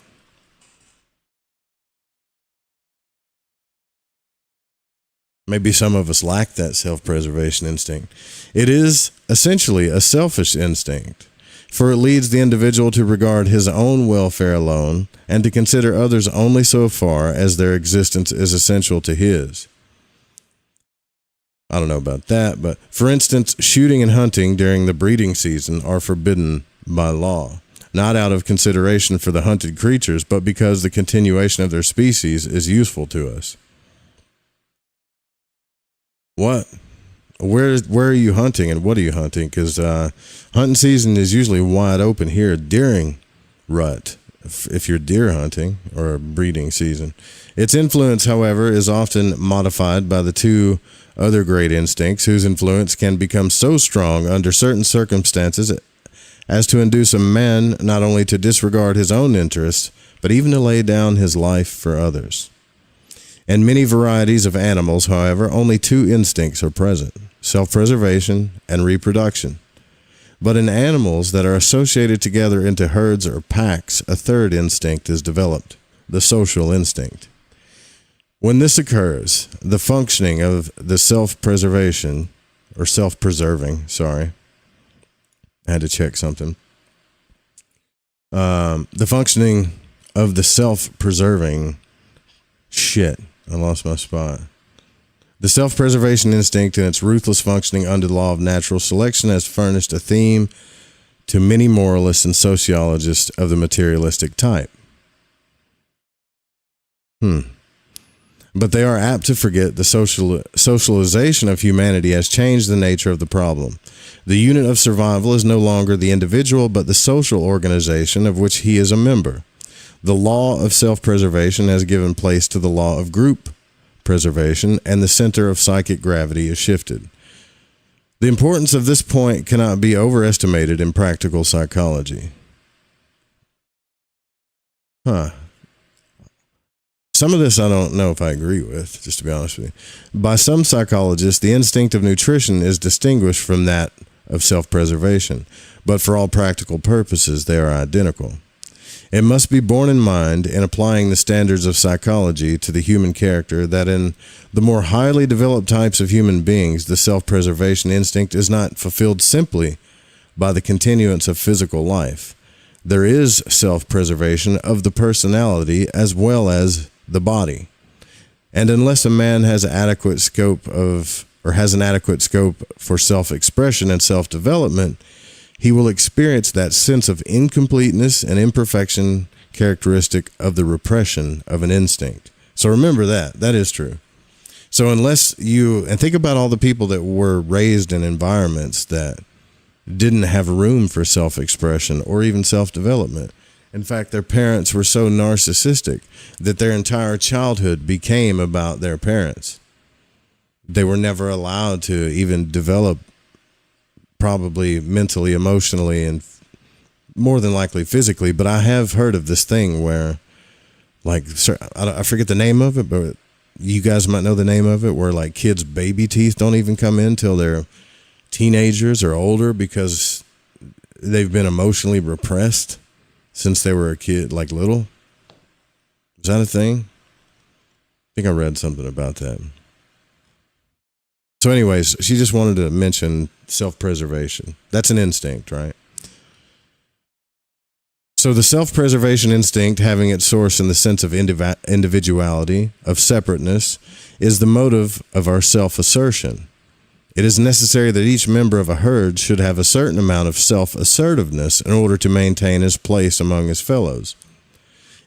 Maybe some of us lack that self-preservation instinct. It is essentially a selfish instinct, for it leads the individual to regard his own welfare alone and to consider others only so far as their existence is essential to his. I don't know about that, but for instance, shooting and hunting during the breeding season are forbidden by law, not out of consideration for the hunted creatures, but because the continuation of their species is useful to us. What? Where are you hunting and what are you hunting? Because hunting season is usually wide open here during rut, if you're deer hunting or breeding season. Its influence, however, is often modified by the two other great instincts, whose influence can become so strong under certain circumstances as to induce a man not only to disregard his own interests, but even to lay down his life for others. In many varieties of animals, however, only two instincts are present: self-preservation and reproduction. But in animals that are associated together into herds or packs, a third instinct is developed, the social instinct. When this occurs, the functioning of the self-preservation, or self-preserving, I had to check something. The functioning of the self-preserving, I lost my spot. The self-preservation instinct and its ruthless functioning under the law of natural selection has furnished a theme to many moralists and sociologists of the materialistic type. But they are apt to forget the socialization of humanity has changed the nature of the problem. The unit of survival is no longer the individual, but the social organization of which he is a member. The law of self-preservation has given place to the law of group preservation, and the center of psychic gravity is shifted. The importance of this point cannot be overestimated in practical psychology. Some of this I don't know if I agree with, just to be honest with you. By some psychologists, the instinct of nutrition is distinguished from that of self-preservation, but for all practical purposes, they are identical. It must be borne in mind in applying the standards of psychology to the human character that in the more highly developed types of human beings, the self-preservation instinct is not fulfilled simply by the continuance of physical life. There is self-preservation of the personality as well as the body. And unless a man has an adequate scope for self-expression and self-development, he will experience that sense of incompleteness and imperfection characteristic of the repression of an instinct. So remember that. That is true. So unless you, and think about all the people that were raised in environments that didn't have room for self-expression or even self-development. In fact, their parents were so narcissistic that their entire childhood became about their parents. They were never allowed to even develop probably mentally, emotionally, and more than likely physically. But I have heard of this thing where, like, I forget the name of it, but you guys might know the name of it, where like kids' baby teeth don't even come in till they're teenagers or older because they've been emotionally repressed since they were a kid, like little. Is that a thing? I think I read something about that. So anyways, she just wanted to mention self-preservation. That's an instinct, right? So the self-preservation instinct, having its source in the sense of individuality, of separateness, is the motive of our self-assertion. It is necessary that each member of a herd should have a certain amount of self-assertiveness in order to maintain his place among his fellows.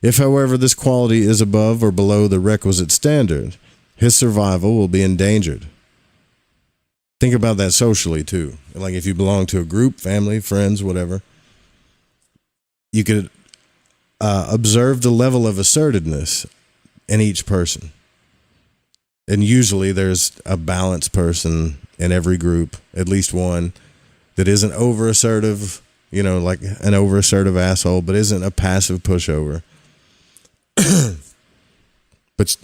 If, however, this quality is above or below the requisite standard, his survival will be endangered. Think about that socially, too. Like if you belong to a group, family, friends, whatever, you could observe the level of assertiveness in each person. And usually there's a balanced person in every group, at least one, that isn't over assertive, you know, like an over assertive asshole, but isn't a passive pushover. But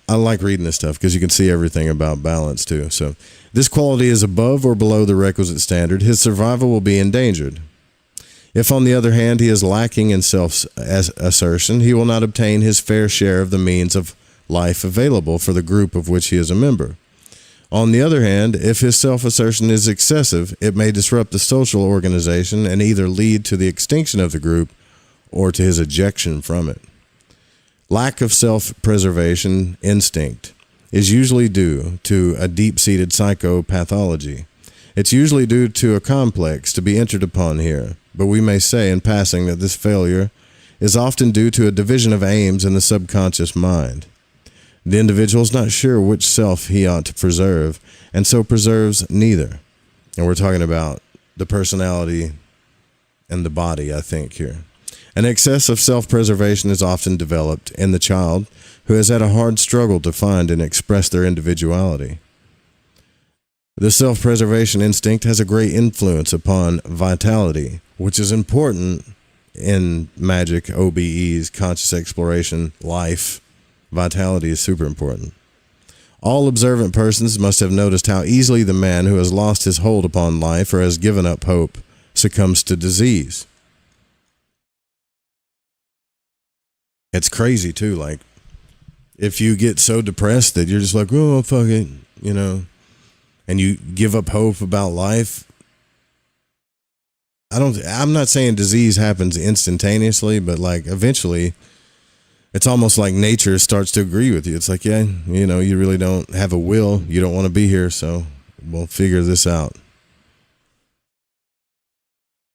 I like reading this stuff because you can see everything about balance too. So this quality is above or below the requisite standard, his survival will be endangered. If, on the other hand, he is lacking in self-assertion, he will not obtain his fair share of the means of life available for the group of which he is a member. On the other hand, if his self-assertion is excessive, it may disrupt the social organization and either lead to the extinction of the group or to his ejection from it. Lack of self-preservation instinct is usually due to a deep-seated psychopathology. It's usually due to a complex to be entered upon here, but we may say in passing that this failure is often due to a division of aims in the subconscious mind. The individual is not sure which self he ought to preserve, and so preserves neither. And we're talking about the personality and the body, I think, here. An excess of self-preservation is often developed in the child who has had a hard struggle to find and express their individuality. The self-preservation instinct has a great influence upon vitality, which is important in magic, OBEs, conscious exploration, life. Vitality is super important. All observant persons must have noticed how easily the man who has lost his hold upon life or has given up hope succumbs to disease. It's crazy too. Like if you get so depressed that you're just like, oh, fuck it, you know, and you give up hope about life. I'm not saying disease happens instantaneously, but like eventually it's almost like nature starts to agree with you. It's like, yeah, you know, you really don't have a will. You don't want to be here. So we'll figure this out.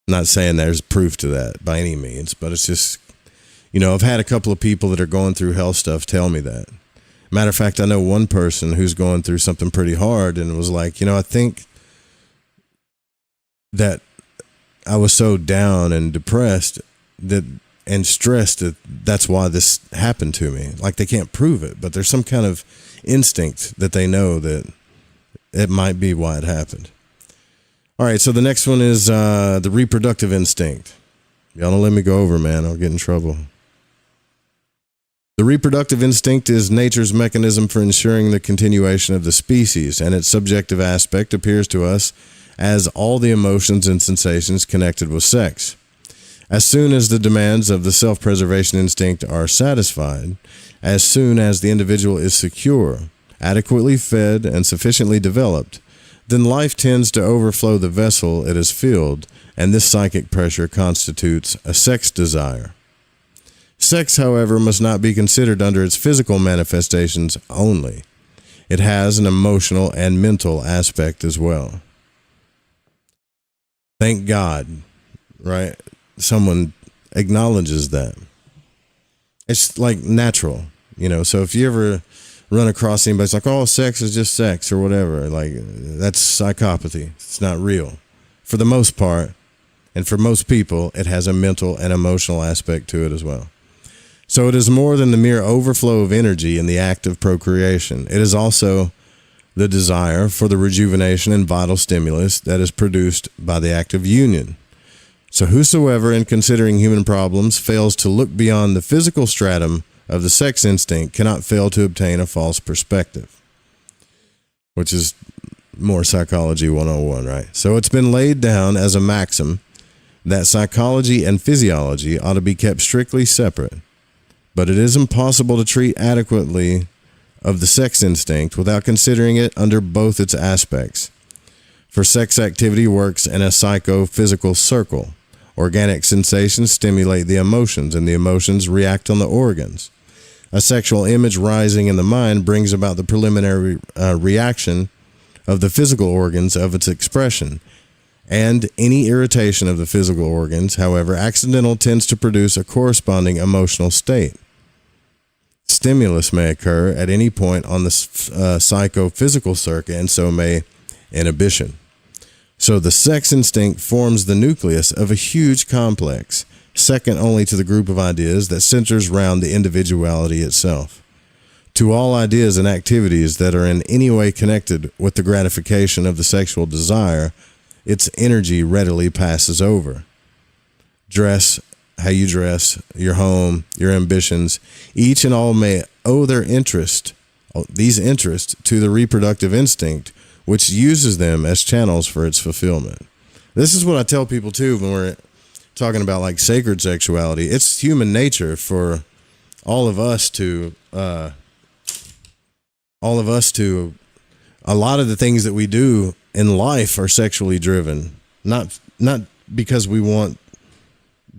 I'm not saying there's proof to that by any means, but it's just, you know, I've had a couple of people that are going through health stuff tell me that. Matter of fact, I know one person who's going through something pretty hard and was like, you know, I think that I was so down and depressed that and stressed that that's why this happened to me. Like they can't prove it, but there's some kind of instinct that they know that it might be why it happened. All right, so the next one is the reproductive instinct. Y'all don't let me go over, man. I'll get in trouble. The reproductive instinct is nature's mechanism for ensuring the continuation of the species, and its subjective aspect appears to us as all the emotions and sensations connected with sex. As soon as the demands of the self-preservation instinct are satisfied, as soon as the individual is secure, adequately fed, and sufficiently developed, then life tends to overflow the vessel it has filled, and this psychic pressure constitutes a sex desire. Sex, however, must not be considered under its physical manifestations only. It has an emotional and mental aspect as well. Thank God, right? Someone acknowledges that. It's like natural, so if you ever run across anybody, it's like, oh, sex is just sex or whatever. Like, that's psychopathy. It's not real. For the most part, and for most people, it has a mental and emotional aspect to it as well. So it is more than the mere overflow of energy in the act of procreation. It is also the desire for the rejuvenation and vital stimulus that is produced by the act of union. So whosoever, in considering human problems, fails to look beyond the physical stratum of the sex instinct cannot fail to obtain a false perspective, which is more psychology 101, right? So it's been laid down as a maxim that psychology and physiology ought to be kept strictly separate, but it is impossible to treat adequately of the sex instinct without considering it under both its aspects. For sex activity works in a psychophysical circle. Organic sensations stimulate the emotions, and the emotions react on the organs. A sexual image rising in the mind brings about the preliminary reaction of the physical organs of its expression. And any irritation of the physical organs, however accidental, tends to produce a corresponding emotional state. Stimulus may occur at any point on the psychophysical circuit, and so may inhibition. So the sex instinct forms the nucleus of a huge complex, second only to the group of ideas that centers round the individuality itself. To all ideas and activities that are in any way connected with the gratification of the sexual desire, its energy readily passes over. Dress, how you dress, your home, your ambitions, each and all may owe these interests to the reproductive instinct, which uses them as channels for its fulfillment. This is what I tell people too when we're talking about like sacred sexuality. It's human nature for all of us to a lot of the things that we do in life are sexually driven, not because we want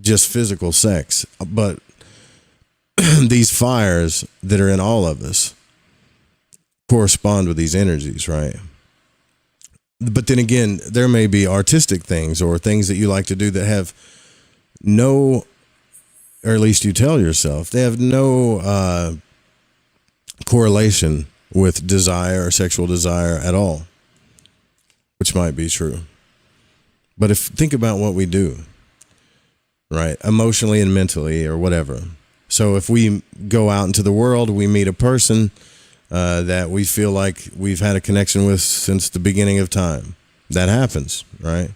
just physical sex, but these fires that are in all of us correspond with these energies, right? But then again, there may be artistic things or things that you like to do that have no, or at least you tell yourself, they have no correlation with desire or sexual desire at all, which might be true. But think about what we do, right? Emotionally and mentally or whatever. So if we go out into the world, we meet a person that we feel like we've had a connection with since the beginning of time. That happens, right?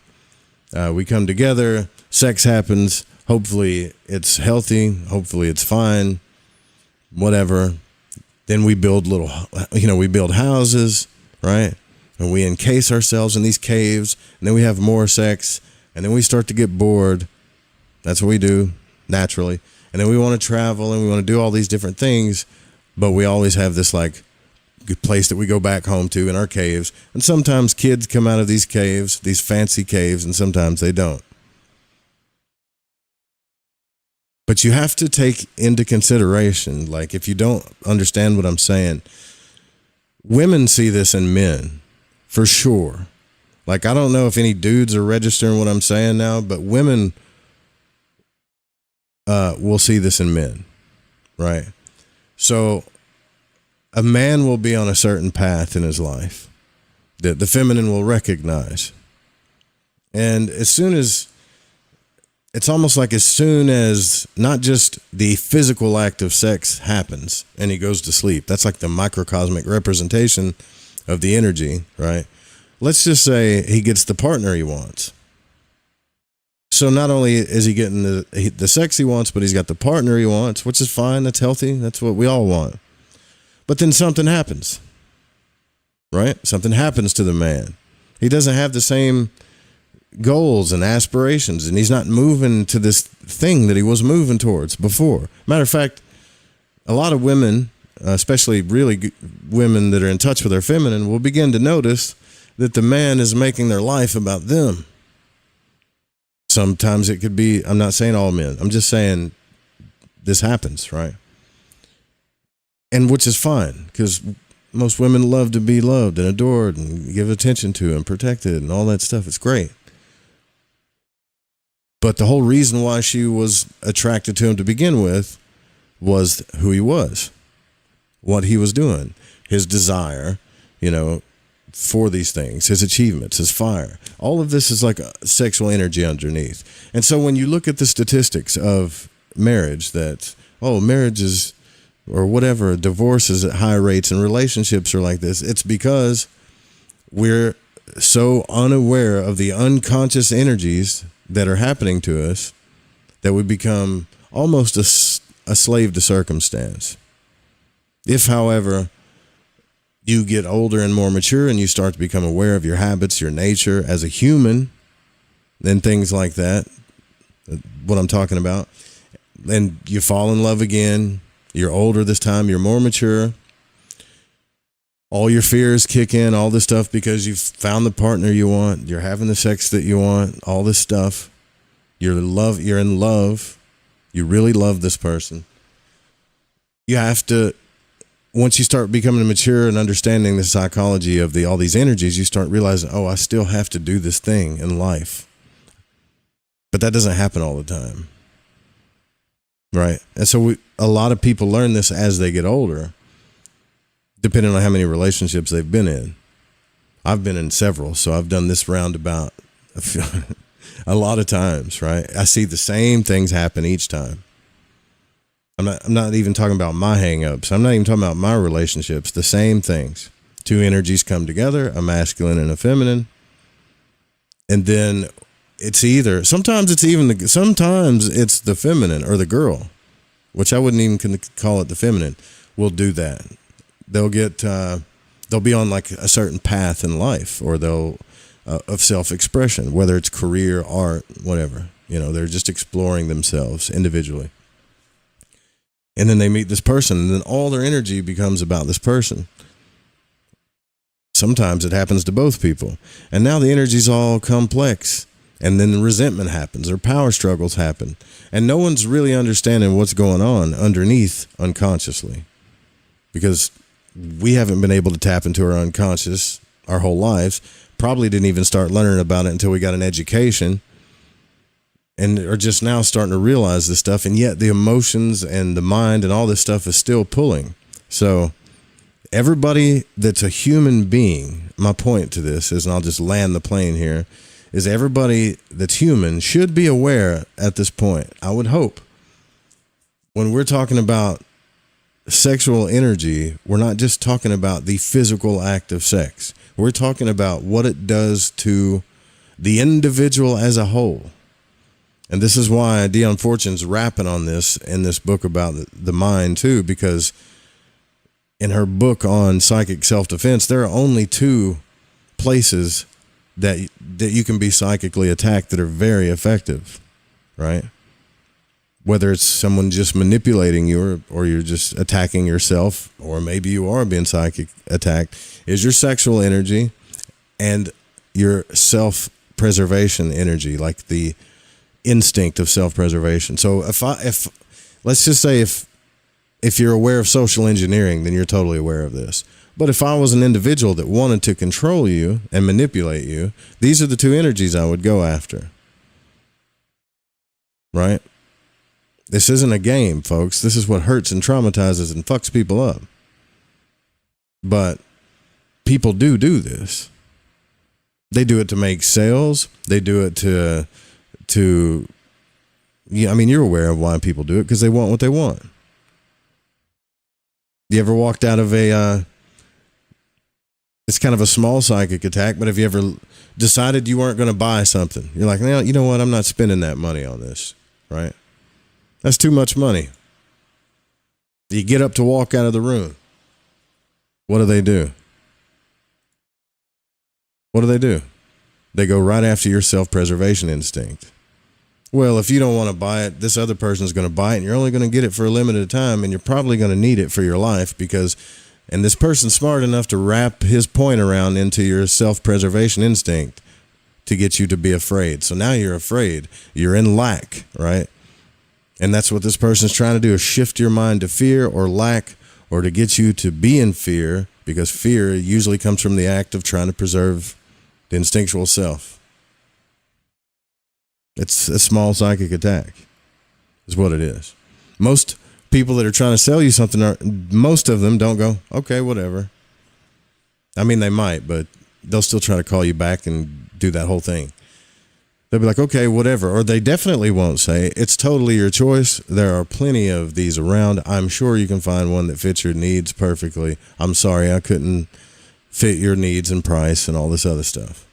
We come together, sex happens. Hopefully it's healthy. Hopefully it's fine, whatever. Then we build we build houses, right? And we encase ourselves in these caves, and then we have more sex, and then we start to get bored. That's what we do naturally. And then we want to travel and we want to do all these different things, but we always have this like good place that we go back home to in our caves. And sometimes kids come out of these caves, these fancy caves, and sometimes they don't. But you have to take into consideration, like if you don't understand what I'm saying, women see this in men for sure. Like I don't know if any dudes are registering what I'm saying now, but women will see this in men, right? So a man will be on a certain path in his life that the feminine will recognize. And it's almost like as soon as not just the physical act of sex happens and he goes to sleep, that's like the microcosmic representation of the energy, right? Let's just say he gets the partner he wants. So not only is he getting the sex he wants, but he's got the partner he wants, which is fine. That's healthy. That's what we all want. But then something happens, right? Something happens to the man. He doesn't have the same goals and aspirations, and he's not moving to this thing that he was moving towards before. Matter of fact, a lot of women, especially really women that are in touch with their feminine, will begin to notice that the man is making their life about them. Sometimes it could be, I'm not saying all men, I'm just saying this happens, right? And which is fine, because most women love to be loved and adored and give attention to and protected and all that stuff. It's great. But the whole reason why she was attracted to him to begin with was who he was, what he was doing, his desire, for these things, his achievements, his fire. All of this is like a sexual energy underneath. And so when you look at the statistics of marriage, that, marriage is, or whatever, divorce is at high rates and relationships are like this, it's because we're so unaware of the unconscious energies that are happening to us that we become almost a slave to circumstance. If, however, you get older and more mature and you start to become aware of your habits, your nature as a human, and things like that, what I'm talking about, and you fall in love again, you're older this time, you're more mature, all your fears kick in, all this stuff, because you've found the partner you want, you're having the sex that you want, all this stuff, you're in love, you really love this person. You have to, once you start becoming mature and understanding the psychology of all these energies, you start realizing, I still have to do this thing in life. But that doesn't happen all the time. Right? And so a lot of people learn this as they get older, depending on how many relationships they've been in. I've been in several, so I've done this roundabout a lot of times, right? I see the same things happen each time. I'm not even talking about my hang-ups. I'm not even talking about my relationships. The same things. Two energies come together, a masculine and a feminine. And then sometimes it's the feminine or the girl, which I wouldn't even call it the feminine, will do that. They'll be on like a certain path in life, or of self-expression, whether it's career, art, whatever. They're just exploring themselves individually. And then they meet this person, and then all their energy becomes about this person. Sometimes it happens to both people. And now the energy's all complex. And then resentment happens, or power struggles happen. And no one's really understanding what's going on underneath unconsciously. Because we haven't been able to tap into our unconscious our whole lives. Probably didn't even start learning about it until we got an education. And are just now starting to realize this stuff, and yet the emotions and the mind and all this stuff is still pulling. So everybody that's a human being, my point to this is, and I'll just land the plane here, is everybody that's human should be aware at this point, I would hope. When we're talking about sexual energy, we're not just talking about the physical act of sex. We're talking about what it does to the individual as a whole. And this is why Dion Fortune's rapping on this in this book about the mind too, because in her book on psychic self-defense, there are only two places that you can be psychically attacked that are very effective, right? Whether it's someone just manipulating you or you're just attacking yourself, or maybe you are being psychic attacked, is your sexual energy and your self-preservation energy, like the instinct of self-preservation. So if let's just say if you're aware of social engineering, then you're totally aware of this. But if I was an individual that wanted to control you and manipulate you, these are the two energies I would go after. Right? This isn't a game, folks. This is what hurts and traumatizes and fucks people up. But people do this. They do it to make sales. They do it to you're aware of why people do it, because they want what they want. You ever walked out of it's kind of a small psychic attack, but have you ever decided you weren't going to buy something? You're like, you know what? I'm not spending that money on this, right? That's too much money. You get up to walk out of the room. What do? What do? They go right after your self-preservation instinct. Well, if you don't want to buy it, this other person's going to buy it, and you're only going to get it for a limited time, and you're probably going to need it for your life and this person's smart enough to wrap his point around into your self-preservation instinct to get you to be afraid. So now you're afraid. You're in lack, right? And that's what this person's trying to do, is shift your mind to fear or lack, or to get you to be in fear, because fear usually comes from the act of trying to preserve the instinctual self. It's a small psychic attack is what it is. Most people that are trying to sell you something, most of them don't go, okay, whatever. I mean, they might, but they'll still try to call you back and do that whole thing. They'll be like, okay, whatever. Or they definitely won't say, it's totally your choice. There are plenty of these around. I'm sure you can find one that fits your needs perfectly. I'm sorry, I couldn't fit your needs and price and all this other stuff.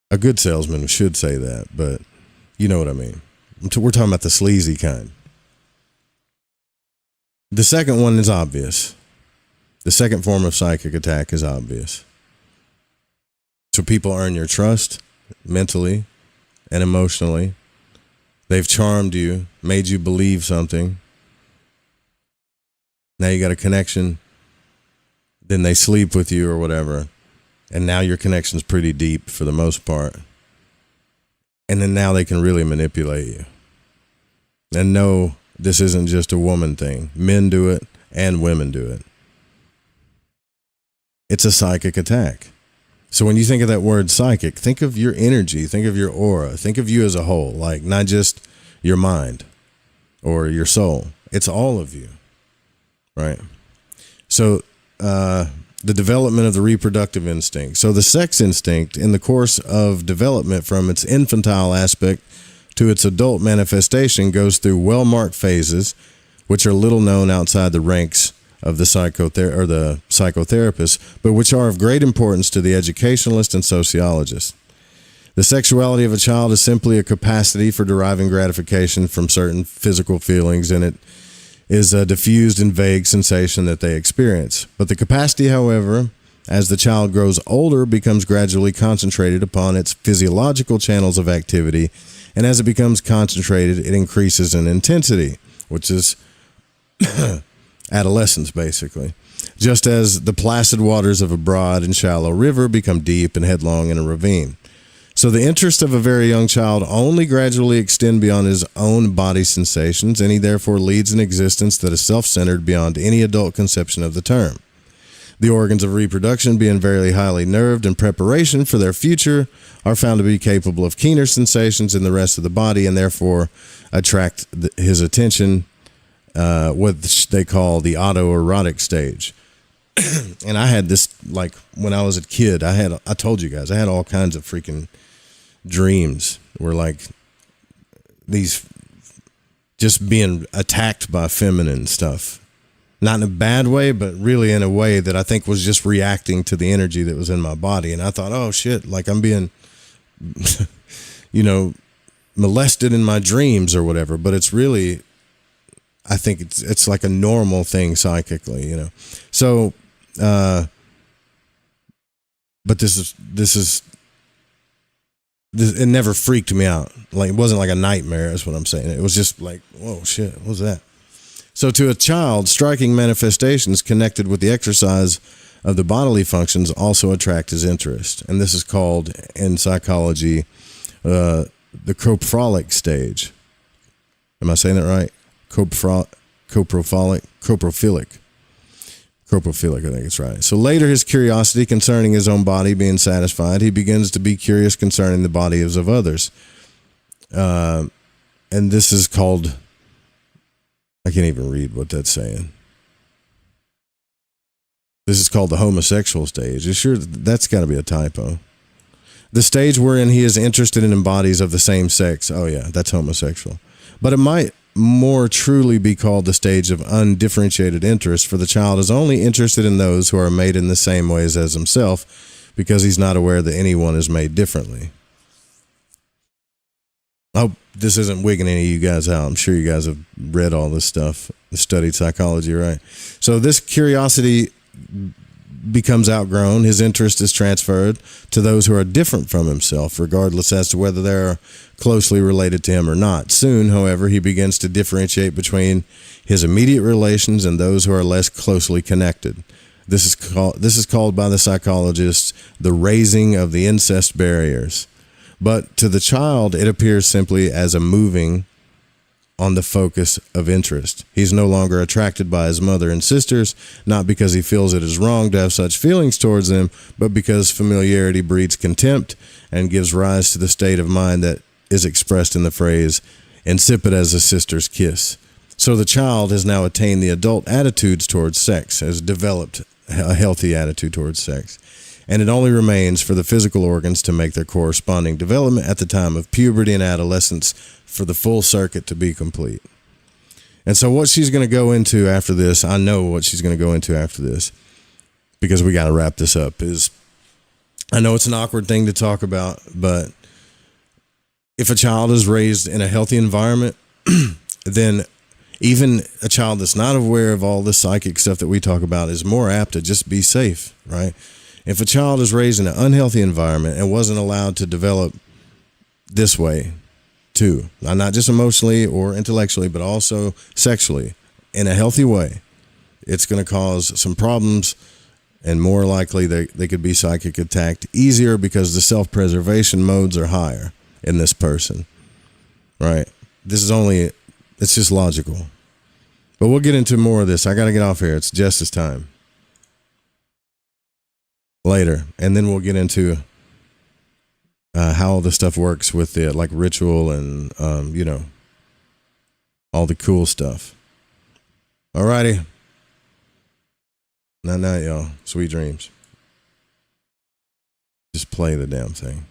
A good salesman should say that, but you know what I mean. We're talking about the sleazy kind. The second one is obvious. The second form of psychic attack is obvious. So people earn your trust mentally and emotionally. They've charmed you, made you believe something. Now you got a connection. Then they sleep with you or whatever. And now your connection's pretty deep for the most part. And then now they can really manipulate you. And no, this isn't just a woman thing. Men do it and women do it. It's a psychic attack. So when you think of that word psychic, think of your energy, think of your aura, think of you as a whole, like not just your mind or your soul. It's all of you, right? So the development of the reproductive instinct. So the sex instinct in the course of development from its infantile aspect to its adult manifestation goes through well-marked phases, which are little known outside the ranks of the psychotherapist, but which are of great importance to the educationalist and sociologist. The sexuality of a child is simply a capacity for deriving gratification from certain physical feelings, and it is a diffused and vague sensation that they experience. But the capacity, however, as the child grows older, becomes gradually concentrated upon its physiological channels of activity, and as it becomes concentrated, it increases in intensity, which is adolescence, basically. Just as the placid waters of a broad and shallow river become deep and headlong in a ravine. So the interests of a very young child only gradually extend beyond his own body sensations, and he therefore leads an existence that is self-centered beyond any adult conception of the term. The organs of reproduction, being very highly nerved in preparation for their future, are found to be capable of keener sensations in the rest of the body, and therefore attract his attention, what they call the autoerotic stage. And I had this, like, when I was a kid, I told you guys, I had all kinds of freaking dreams where, like, these just being attacked by feminine stuff. Not in a bad way, but really in a way that I think was just reacting to the energy that was in my body. And I thought, oh shit, like I'm being, molested in my dreams or whatever. But it's really, I think it's like a normal thing psychically, So, but this it never freaked me out. Like, it wasn't like a nightmare, is what I'm saying. It was just like, whoa, shit, what was that? So to a child, striking manifestations connected with the exercise of the bodily functions also attract his interest. And this is called, in psychology, the coprophilic stage. Am I saying that right? Coprophilic, I think it's right. So later, his curiosity concerning his own body being satisfied, he begins to be curious concerning the bodies of others. And this is called, I can't even read what that's saying. This is called the homosexual stage. You sure that's got to be a typo? The stage wherein he is interested in bodies of the same sex. Oh yeah, that's homosexual. But it might more truly be called the stage of undifferentiated interest, for the child is only interested in those who are made in the same ways as himself, because he's not aware that anyone is made differently. I hope this isn't wigging any of you guys out. I'm sure you guys have read all this stuff, studied psychology, right? So this curiosity becomes outgrown. His interest is transferred to those who are different from himself, regardless as to whether they're closely related to him or not. Soon, however, he begins to differentiate between his immediate relations and those who are less closely connected. This is called by the psychologists the raising of the incest barriers. But to the child, it appears simply as a moving on the focus of interest. He's no longer attracted by his mother and sisters, not because he feels it is wrong to have such feelings towards them, but because familiarity breeds contempt and gives rise to the state of mind that is expressed in the phrase, insipid as a sister's kiss. So the child has now attained the adult attitudes towards sex, has developed a healthy attitude towards sex. And it only remains for the physical organs to make their corresponding development at the time of puberty and adolescence for the full circuit to be complete. And so what she's going to go into after this, I know what she's going to go into after this, because we got to wrap this up, is I know it's an awkward thing to talk about, but if a child is raised in a healthy environment, then even a child that's not aware of all the psychic stuff that we talk about is more apt to just be safe, right? If a child is raised in an unhealthy environment and wasn't allowed to develop this way too, not just emotionally or intellectually, but also sexually in a healthy way, it's going to cause some problems, and more likely they could be psychic attacked easier because the self-preservation modes are higher in this person, right? It's just logical. But we'll get into more of this. I got to get off here. It's Jess's time. Later. And then we'll get into how all the stuff works with the like ritual and, all the cool stuff. Alrighty. Night, y'all. Sweet dreams. Just play the damn thing.